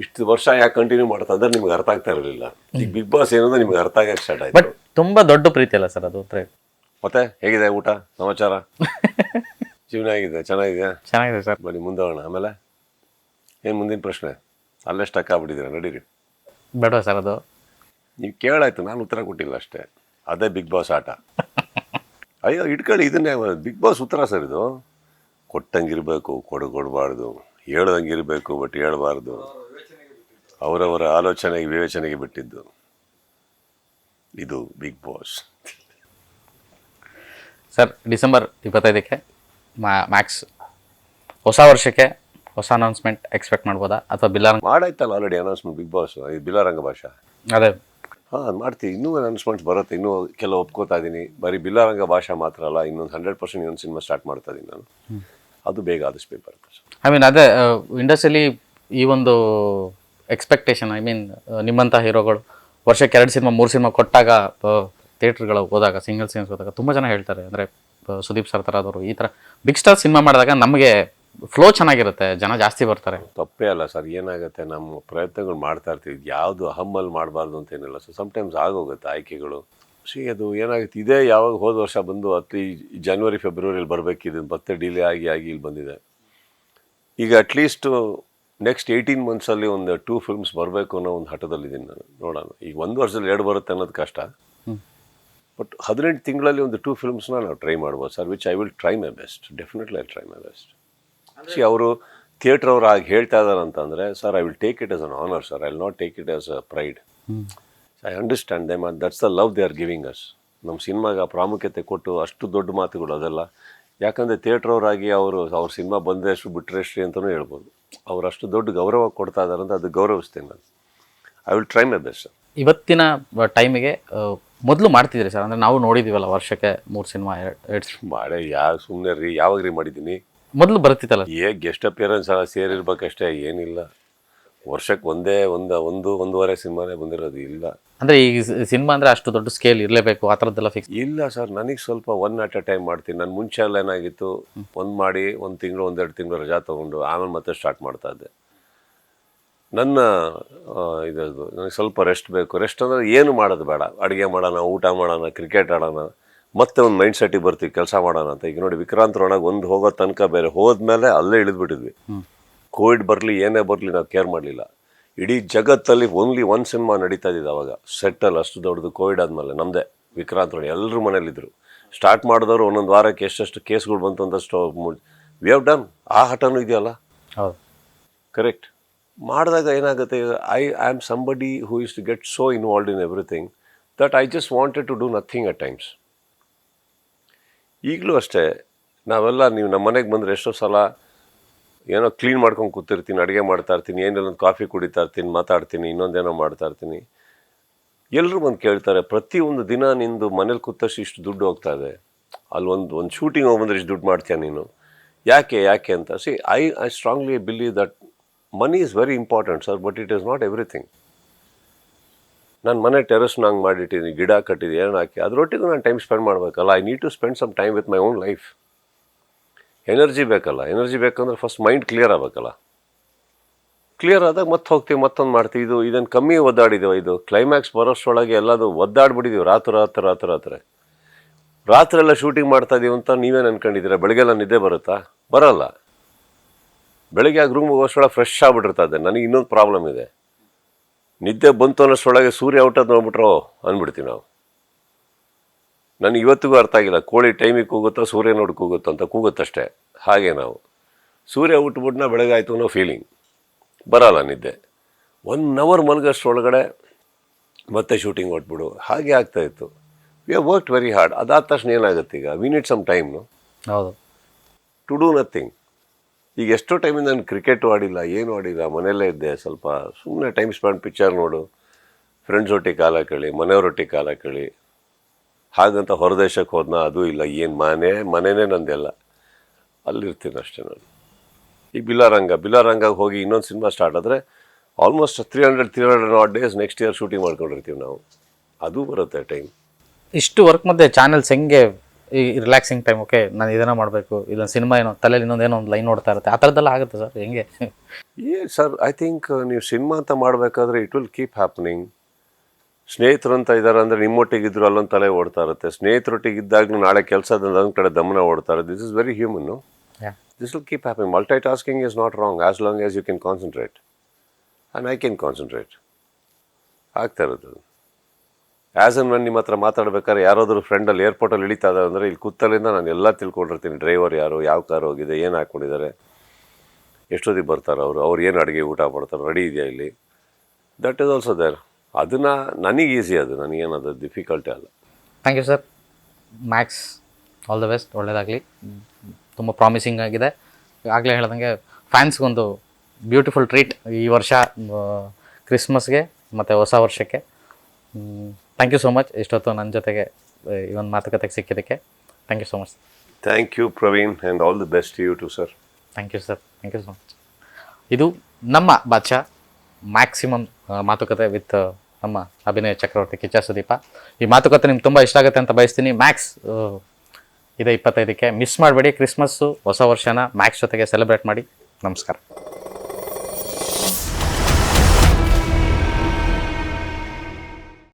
ಇಷ್ಟು ವರ್ಷ ಯಾಕೆ ಕಂಟಿನ್ಯೂ ಮಾಡ್ತಾ ಅಂದ್ರೆ ನಿಮ್ಗೆ ಅರ್ಥ ಆಗ್ತಾ ಇರಲಿಲ್ಲ. ಈಗ ಬಿಗ್ ಬಾಸ್ ಏನಂದ್ರೆ ನಿಮ್ಗೆ ಅರ್ಥ ಆಗಕ್ಕೆ ಸ್ಟಾರ್ಟ್ ಆಯ್ತು. ಬಟ್ ತುಂಬ ದೊಡ್ಡ ಪ್ರೀತಿ ಅಲ್ಲ ಸರ್ ಅದು. ಮತ್ತೆ ಹೇಗಿದೆ ಊಟ ಸಮಾಚಾರ? ಜೀವನ ಹೇಗಿದೆ? ಚೆನ್ನಾಗಿದೆ ಸರ್. ಬನ್ನಿ ಮುಂದೆ ಹೋಗೋಣ. ಆಮೇಲೆ ಏನು ಮುಂದಿನ ಪ್ರಶ್ನೆ? ಅಲ್ಲೇ ಸ್ಟಕ್ ಆಗ್ಬಿಟ್ಟಿದ್ದೀರಾ, ನಡೀರಿ. ಬೇಡ ಸರ್, ಅದು ನೀವು ಕೇಳಾಯ್ತು, ನಾನು ಉತ್ತರ ಕೊಟ್ಟಿಲ್ಲ ಅಷ್ಟೇ. ಅದೇ ಬಿಗ್ ಬಾಸ್ ಆಟ. ಅಯ್ಯೋ ಇಟ್ಕೊಳ್ಳಿ, ಇದನ್ನೇ ಬಿಗ್ ಬಾಸ್ ಉತ್ತರ ಸರ್. ಇದು ಕೊಟ್ಟಂಗಿರಬೇಕು, ಕೊಡಬಾರ್ದು, ಹೇಳ್ದಂಗಿರಬೇಕು ಬಟ್ ಹೇಳ್ಬಾರ್ದು, ಅವರವರ ಆಲೋಚನೆಗೆ ವಿವೇಚನೆಗೆ ಬಿಟ್ಟಿದ್ದು. ಇದು ಬಿಗ್ ಬಾಸ್ ಸರ್. ಡಿಸೆಂಬರ್ 25ಕ್ಕೆ ಮ್ಯಾಕ್ಸ್ ಹೊಸ ವರ್ಷಕ್ಕೆ ಹೊಸ ಅನೌನ್ಸ್ಮೆಂಟ್ ಎಕ್ಸ್ಪೆಕ್ಟ್ ಮಾಡ್ಬೋದಾ ಅಥವಾ ಬಿಲ್ಲಾರಂಗ ಮಾಡಾಯ್ತಲ್ಲ ಆಲ್ರೆಡಿ ಅನೌನ್ಸ್ಮೆಂಟ್ ಬಿಗ್ ಬಾಸ್, ಇದು ಬಿಲ್ಲಾರಂಗ ಭಾಷಾ. ಅದೇ ಹಾಂ ಮಾಡ್ತೀವಿ, ಇನ್ನೂ ಅನೌನ್ಸ್ಮೆಂಟ್ಸ್ ಬರುತ್ತೆ. ಇನ್ನೂ ಕೆಲವು ಒಪ್ಕೋತಾ ಇದ್ದೀನಿ. ಬರೀ ಬಿಲ್ಲಾರಂಗ ಭಾಷಾ ಮಾತ್ರ ಅಲ್ಲ, ಇನ್ನೊಂದು 100% ಇನ್ನೊಂದು ಸಿನಿಮಾ ಸ್ಟಾರ್ಟ್ ಮಾಡ್ತಾ ಇದ್ದೀನಿ ನಾನು. ಅದು ಬೇಗ ಆದಷ್ಟು ಬೇಗ ಬರುತ್ತೆ ಸರ್. ಐ ಮೀನ್ ಅದೇ ಇಂಡಸ್ಟ್ರಿಯಲ್ಲಿ ಈ ಒಂದು ಎಕ್ಸ್ಪೆಕ್ಟೇಷನ್, ಐ ಮೀನ್ ನಿಮ್ಮಂಥ ಹೀರೋಗಳು ವರ್ಷಕ್ಕೆ 2 ಸಿನಿಮಾ 3 ಸಿನಿಮಾ ಕೊಟ್ಟಾಗ ಥಿಯೇಟ್ರ್ಗಳು ಹೋದಾಗ, ಸಿಂಗಲ್ ಸೀನ್ಸ್ ಹೋದಾಗ ತುಂಬ ಜನ ಹೇಳ್ತಾರೆ, ಅಂದರೆ ಸುದೀಪ್ ಸರ್ ಥರದವರು ಈ ಥರ ಬಿಗ್ ಸ್ಟಾರ್ ಸಿನಿಮಾ ಮಾಡಿದಾಗ ನಮಗೆ ಫ್ಲೋ ಚೆನ್ನಾಗಿರುತ್ತೆ, ಜನ ಜಾಸ್ತಿ ಬರ್ತಾರೆ. ತಪ್ಪೇ ಅಲ್ಲ ಸರ್. ಏನಾಗುತ್ತೆ, ನಮ್ಮ ಪ್ರಯತ್ನಗಳು ಮಾಡ್ತಾ ಇರ್ತೀವಿ, ಯಾವುದು ಹಮ್ಮಲ್ಲಿ ಮಾಡಬಾರ್ದು ಅಂತ ಏನಿಲ್ಲ. ಸೊ ಸಮ್ಟೈಮ್ಸ್ ಆಗೋಗುತ್ತೆ ಆಯ್ಕೆಗಳು. ಅದು ಏನಾಗುತ್ತೆ, ಇದೇ ಯಾವಾಗ ಹೋದ ವರ್ಷ ಬಂದು ಈ ಜನವರಿ ಫೆಬ್ರವರಿಯಲ್ಲಿ ಬರಬೇಕಿದ್ದು ಮತ್ತೆ ಡಿಲೇ ಆಗಿ ಇಲ್ಲಿ ಬಂದಿದೆ. ಈಗ ಅಟ್ಲೀಸ್ಟು ನೆಕ್ಸ್ಟ್ 18 ಮಂತ್ಸಲ್ಲಿ ಒಂದು 2 ಫಿಲ್ಮ್ಸ್ ಬರಬೇಕು ಅನ್ನೋ ಒಂದು ಹಠದಲ್ಲಿದ್ದೀನಿ ನಾನು. ನೋಡೋಣ, ಈಗ 1 ವರ್ಷದಲ್ಲಿ 2 ಬರುತ್ತೆ ಅನ್ನೋದು ಕಷ್ಟ. ಬಟ್ 18 ತಿಂಗಳಲ್ಲಿ ಒಂದು 2 ಫಿಲ್ಮ್ಸ್ನ ನಾವು ಟ್ರೈ ಮಾಡ್ಬೋದು sir, which I will try my best. Definitely I try my best. ಅವರು ಥಿಯೇಟ್ರ್ ಅವ್ರು ಆಗಿ ಹೇಳ್ತಾ ಇದ್ದಾರೆ ಅಂತಂದರೆ, sir I will take it as an honour sir, I will not take it as a pride. I understand them, and that's the love they are giving us. ನಮ್ಮ ಸಿನಿಮಾಗೆ ಪ್ರಾಮುಖ್ಯತೆ ಕೊಟ್ಟು ಅಷ್ಟು ದೊಡ್ಡ ಮಾತುಗಳು ಅದೆಲ್ಲ. ಯಾಕಂದರೆ ಥಿಯೇಟ್ರವರಾಗಿ ಅವ್ರ ಸಿನಿಮಾ ಬಂದರೆ ಅಷ್ಟು ಬಿಟ್ಟರೆ ಅಷ್ಟೇ ಅಂತಲೂ ಹೇಳ್ಬೋದು. ಅವ್ರು ಅಷ್ಟು ದೊಡ್ಡ ಗೌರವ ಕೊಡ್ತಾ ಇದ್ದಾರೆ ಅಂತ ಅದು ಗೌರವಿಸ್ತೇನೆ ನಾನು. I will try my best sir. ಇವತ್ತಿನ ಟೈಮಿಗೆ ಮೊದಲು ಮಾಡ್ತಿದ್ರಿ ಸರ್, ಅಂದರೆ ನಾವು ನೋಡಿದ್ದೀವಲ್ಲ ವರ್ಷಕ್ಕೆ 3 ಸಿನಿಮಾ 2 ಮಾಡೇ ಸುಮ್ಮನೆ ರೀ, ಯಾವಾಗ ರೀ ಮಾಡಿದ್ದೀನಿ? ಮೊದಲು ಬರ್ತಿತ್ತಲ್ಲ, ಗೆಸ್ಟ್ ಅಪಿಯರೆನ್ಸ್ ಸೇರಿರ್ಬೇಕಷ್ಟೇ, ಏನಿಲ್ಲ. ವರ್ಷಕ್ಕೆ ಒಂದೂವರೆ ಸಿನಿಮಾನೇ ಬಂದಿರೋದು ಇಲ್ಲ. ಅಂದರೆ ಈ ಸಿನಿಮಾ ಅಂದರೆ ಅಷ್ಟು ದೊಡ್ಡ ಸ್ಕೇಲ್ ಇರಲೇಬೇಕು ಆ ಥರದ್ದೆಲ್ಲ ಫಿಕ್ಸ್ ಇಲ್ಲ ಸರ್. ನನಗೆ ಸ್ವಲ್ಪ 1 at a time ಮಾಡ್ತೀನಿ ನಾನು. ಮುಂಚೆ ಎಲ್ಲ ಏನಾಗಿತ್ತು, ಒಂದು ಮಾಡಿ 1 ತಿಂಗಳು 1-2 ತಿಂಗಳು ರಜಾ ತೊಗೊಂಡು ಆಮೇಲೆ ಮತ್ತೆ ಸ್ಟಾರ್ಟ್ ಮಾಡ್ತಾ ಇದ್ದೆ. ನನ್ನ ಇದದು ನನಗೆ ಸ್ವಲ್ಪ ರೆಸ್ಟ್ ಬೇಕು. ರೆಸ್ಟ್ ಅಂದರೆ ಏನು ಮಾಡೋದು ಬೇಡ, ಅಡುಗೆ ಮಾಡೋಣ, ಊಟ ಮಾಡೋಣ, ಕ್ರಿಕೆಟ್ ಆಡೋಣ, ಮತ್ತೆ ಒಂದು ಮೈಂಡ್ ಸೆಟ್ಟಿಗೆ ಬರ್ತೀವಿ ಕೆಲಸ ಮಾಡೋಣ ಅಂತ. ಈಗ ನೋಡಿ ವಿಕ್ರಾಂತ್ ರೋಣಾಗ ಒಂದು ಹೋಗೋ ತನಕ ಬೇರೆ, ಹೋದ್ಮೇಲೆ ಅಲ್ಲೇ ಇಳಿದ್ಬಿಟ್ಟಿದ್ವಿ. ಕೋವಿಡ್ ಬರಲಿ ಏನೇ ಬರಲಿ ನಾವು ಕೇರ್ ಮಾಡಲಿಲ್ಲ. ಇಡೀ ಜಗತ್ತಲ್ಲಿ ಓನ್ಲಿ 1 ಸಿನಿಮಾ ನಡೀತಾ ಇದ್ದಿದ್ದು ಅವಾಗ ಸೆಟ್ಟಲ್ಲಿ, ಅಷ್ಟು ದೊಡ್ಡದು. ಕೋವಿಡ್ ಆದಮೇಲೆ ನಮ್ಮದೇ ವಿಕ್ರಾಂತ್ ರೋಣ, ಎಲ್ಲರೂ ಮನೇಲಿದ್ದರು. ಸ್ಟಾರ್ಟ್ ಮಾಡಿದವರು ಒಂದೊಂದು ವಾರಕ್ಕೆ ಎಷ್ಟೆಷ್ಟು ಕೇಸ್ಗಳು ಬಂತು ಅಂತಷ್ಟು ವಿ ಹ್ಯಾವ್ ಡನ್. ಆ ಹಠನೂ ಇದೆಯಲ್ಲ. ಹೌದು, ಕರೆಕ್ಟ್. ಮಾಡಿದಾಗ ಏನಾಗುತ್ತೆ, I am somebody who is to get so involved in everything that I just wanted to do nothing at times. ಈಗಲೂ ಅಷ್ಟೇ, ನಾವೆಲ್ಲ ನೀವು ನಮ್ಮ ಮನೆಗೆ ಬಂದರೆ ಎಷ್ಟೋ ಸಲ ಏನೋ ಕ್ಲೀನ್ ಮಾಡ್ಕೊಂಡು ಕೂತಿರ್ತೀನಿ, ಅಡುಗೆ ಮಾಡ್ತಾಯಿರ್ತೀನಿ, ಏನೆಲ್ಲೊಂದು ಕಾಫಿ ಕುಡಿತಾ ಇರ್ತೀನಿ, ಮಾತಾಡ್ತೀನಿ, ಇನ್ನೊಂದೇನೋ ಮಾಡ್ತಾಯಿರ್ತೀನಿ. ಎಲ್ಲರೂ ಬಂದು ಕೇಳ್ತಾರೆ, ಪ್ರತಿಯೊಂದು ದಿನ ನಿಂದು ಮನೇಲಿ ಕೂತಷ್ಟು ಇಷ್ಟು ದುಡ್ಡು ಹೋಗ್ತಾ ಇದೆ, ಅಲ್ಲಿ ಒಂದು ಶೂಟಿಂಗ್ ಹೋಗಿ ಬಂದರೆ ಇಷ್ಟು ದುಡ್ಡು ಮಾಡ್ತೀಯ ನೀನು, ಯಾಕೆ ಅಂತ. C I strongly believe that money is very important sir, but it is not everything. ನಾನು ಮನೆ ಟೆರೆಸ್ನ ಹಂಗೆ ಮಾಡಿಟ್ಟಿದ್ದೀನಿ, ಗಿಡ ಕಟ್ಟಿದ್ದೀನಿ, ಏನು ಹಾಕಿ ಅದರೊಟ್ಟಿಗೂ ನಾನು ಟೈಮ್ ಸ್ಪೆಂಡ್ ಮಾಡಬೇಕಲ್ಲ. I need to spend some time with my own life. Energy ಬೇಕಲ್ಲ, ಎನರ್ಜಿ ಬೇಕಂದ್ರೆ ಫಸ್ಟ್ ಮೈಂಡ್ ಕ್ಲಿಯರ್ ಆಗಬೇಕಲ್ಲ. ಕ್ಲಿಯರ್ ಆದಾಗ ಮತ್ತೆ ಹೋಗ್ತೀವಿ, ಮತ್ತೊಂದು ಮಾಡ್ತೀವಿ. ಇದನ್ನು ಕಮ್ಮಿ ಒದ್ದಾಡಿದ್ದೀವಿ. ಇದು ಕ್ಲೈಮ್ಯಾಕ್ಸ್ ಬರೋಷ್ಟರೊಳಗೆ ಎಲ್ಲದು ಒದ್ದಾಡ್ಬಿಟ್ಟಿದ್ದೀವಿ ರಾತ್ರಿ ಎಲ್ಲ ಶೂಟಿಂಗ್ ಮಾಡ್ತಾ ಇದೀವಿ ಅಂತ ನೀವೇನು ಅನ್ಕೊಂಡಿದ್ದೀರಾ? ಬೆಳಗ್ಗೆಲ್ಲ ನಿದ್ದೆ ಬರುತ್ತಾ? ಬರಲ್ಲ. ಬೆಳಗ್ಗೆ ಆಗ ರೂಮ್ ಹೋಗೋಷ್ಟರೊಳಗೆ ಫ್ರೆಶ್ ಆಗಿಬಿಟ್ಟಿರ್ತದೆ. ನನಗೆ ಇನ್ನೊಂದು ಪ್ರಾಬ್ಲಮ್ ಇದೆ, ನಿದ್ದೆ ಬಂತು ಅನ್ನೋಷ್ಟರೊಳಗೆ ಸೂರ್ಯ ಔಟದ್ದು ನೋಡ್ಬಿಟ್ರೋ ಅಂದ್ಬಿಡ್ತೀವಿ ನಾವು. ನನಗೆ ಇವತ್ತಿಗೂ ಅರ್ಥ ಆಗಿಲ್ಲ, ಕೋಳಿ ಟೈಮಿಗೆ ಕೂಗುತ್ತೋ ಸೂರ್ಯ ನೋಡಿ ಕೂಗುತ್ತೋ ಅಂತ. ಕೂಗುತ್ತಷ್ಟೇ. ಹಾಗೆ ನಾವು ಸೂರ್ಯ ಹುಟ್ಬಿಟ್ನ ಬೆಳಗ್ಗೆ ಆಯಿತು ಅನ್ನೋ ಫೀಲಿಂಗ್ ಬರಲ್ಲ. ನಿದ್ದೆ 1 hour ಮಲಗೋಷ್ಟರೊಳಗಡೆ ಮತ್ತೆ ಶೂಟಿಂಗ್ ಹೊಟ್ಬಿಡು, ಹಾಗೆ ಆಗ್ತಾಯಿತ್ತು. We have worked very hard. ಅದಾದ ತಕ್ಷಣ ಏನಾಗುತ್ತೆ, ಈಗ ವಿ ನೀಡ್ ಸಮ್ ಟೈಮ್ನು ಹೌದು ಟು ಡೂ ನಥಿಂಗ್. ಈಗ ಎಷ್ಟೋ ಟೈಮಿಂದ ನಾನು ಕ್ರಿಕೆಟು ಆಡಿಲ್ಲ, ಏನೂ ಆಡಿಲ್ಲ, ಮನೆಯಲ್ಲೇ ಇದ್ದೆ. ಸ್ವಲ್ಪ ಸುಮ್ಮನೆ ಟೈಮ್ ಸ್ಪೆಂಡ್, ಪಿಕ್ಚರ್ ನೋಡು, ಫ್ರೆಂಡ್ಸ್ ಒಟ್ಟಿಗೆ ಕಾಲ ಕಳಿ, ಮನೆಯವರೊಟ್ಟಿಗೆ ಕಾಲ ಕಳಿ. ಹಾಗಂತ ಹೊರದೇಶಕ್ಕೆ ಹೋದ್ನ, ಅದು ಇಲ್ಲ. ಏನು ಮನೆಯೇ ನಂದೆಲ್ಲ, ಅಲ್ಲಿರ್ತೀನಿ ಅಷ್ಟೇ ನಾನು. ಈ ಬಿಲಾರಂಗ ಹೋಗಿ ಇನ್ನೊಂದು ಸಿನಿಮಾ ಸ್ಟಾರ್ಟ್ ಆದರೆ almost 300 odd days next year shooting ಮಾಡ್ಕೊಂಡಿರ್ತೀವಿ ನಾವು. ಅದು ಬರುತ್ತೆ ಟೈಮ್. ಇಷ್ಟು ವರ್ಕ್ ಮಧ್ಯೆ ಚಾನಲ್ಸ್ ಹೆಂಗೆ ಈ ರಿಲ್ಯಾಕ್ಸಿಂಗ್ ಟೈಮ್, ಓಕೆ ನಾನು ಇದನ್ನು ಮಾಡಬೇಕು, ಇದೊಂದು ಸಿನಿಮಾ ಏನೋ ತಲೆಯಲ್ಲಿ ಇನ್ನೊಂದೇನೋ ಒಂದು ಲೈನ್ ನೋಡ್ತಾ ಇರುತ್ತೆ, ಆ ಥರದ್ದೆಲ್ಲ ಆಗುತ್ತೆ ಸರ್ ಹೆಂಗೆ? ಸರ್, ಐ ಥಿಂಕ್ ನೀವು ಸಿನಿಮಾ ಅಂತ ಮಾಡಬೇಕಾದ್ರೆ ಇಟ್ ವಿಲ್ ಕೀಪ್ ಹ್ಯಾಪನಿಂಗ್. ಸ್ನೇಹಿತರು ಅಂತ ಇದ್ದಾರೆ ಅಂದರೆ ನಿಮ್ಮೊಟ್ಟಿಗಿದ್ರು ಅಲ್ಲೊಂದು ತಲೆ ಓಡ್ತಾ ಇರುತ್ತೆ. ಸ್ನೇಹಿತರೊಟ್ಟಿಗಿದ್ದಾಗಲೂ ನಾಳೆ ಕೆಲಸದ ಒಂದು ಕಡೆ ದಮನ ಓಡ್ತಾರೆ. This is very human. This will keep happening. Multitasking is not wrong as long as you can concentrate. And I can concentrate. ಆಗ್ತಾ ಇರೋದು. ಆ್ಯಸ್ ಅನ್ ವೆನ್ ನಿಮ್ಮ ಹತ್ರ ಮಾತಾಡ್ಬೇಕಾದ್ರೆ ಯಾರಾದರೂ ಫ್ರೆಂಡಲ್ಲಿ ಏರ್ಪೋರ್ಟಲ್ಲಿ ಇಳಿತಾ ಇದ್ದಾರೆ ಅಂದರೆ ಇಲ್ಲಿ ಕೂತಲ್ಲಿಂದ ನಾನು ಎಲ್ಲ ತಿಳ್ಕೊಂಡಿರ್ತೀನಿ. ಡ್ರೈವರ್ ಯಾರು, ಯಾವ ಕಾರ್ ಹೋಗಿದೆ, ಏನು ಹಾಕ್ಕೊಂಡಿದ್ದಾರೆ, ಎಷ್ಟೊತ್ತಿಗೆ ಬರ್ತಾರೆ ಅವ್ರು ಏನು ಅಡುಗೆ ಊಟ ಮಾಡ್ತಾರೆ, ರೆಡಿ ಇದೆಯಾ ಇಲ್ಲಿ. That is also there. ಅದನ್ನು ನನಗೆ ಈಸಿ, ಅದು ನನಗೇನದು ಡಿಫಿಕಲ್ಟಿ ಅಲ್ಲ. Thank you sir. Max all the best, ಒಳ್ಳೆಯದಾಗಲಿ. ತುಂಬ ಪ್ರಾಮಿಸಿಂಗ್ ಆಗಿದೆ. ಆಗಲೇ ಹೇಳ್ದಂಗೆ ಫ್ಯಾನ್ಸ್ಗೊಂದು ಬ್ಯೂಟಿಫುಲ್ ಟ್ರೀಟ್ ಈ ವರ್ಷ ಕ್ರಿಸ್ಮಸ್ಗೆ ಮತ್ತು ಹೊಸ ವರ್ಷಕ್ಕೆ. Thank you so much. ಇಷ್ಟೊತ್ತು ನನ್ನ ಜೊತೆಗೆ ಈ ಒಂದು ಮಾತುಕತೆಗೆ ಸಿಕ್ಕಿದ್ದಕ್ಕೆ thank you so much. Thank you Praveen, and all the best you too sir. Thank you sir. Thank you so much. ಇದು ನಮ್ಮ ಬಾದ್ಶಾ ಮ್ಯಾಕ್ಸಿಮಮ್ ಮಾತುಕತೆ ವಿತ್ ನಮ್ಮ ಅಭಿನಯ ಚಕ್ರವರ್ತಿ ಕಿಚ್ಚ ಸುದೀಪ. ಈ ಮಾತುಕತೆ ನಿಮ್ಗೆ ತುಂಬ ಇಷ್ಟ ಆಗುತ್ತೆ ಅಂತ ಬಯಸ್ತೀನಿ. ಮ್ಯಾಕ್ಸ್ ಇದೆ 25ಕ್ಕೆ ಮಿಸ್ ಮಾಡಬೇಡಿ. ಕ್ರಿಸ್ಮಸ್ಸು ಹೊಸ ವರ್ಷನ ಮ್ಯಾಕ್ಸ್ ಜೊತೆಗೆ ಸೆಲೆಬ್ರೇಟ್ ಮಾಡಿ. ನಮಸ್ಕಾರ.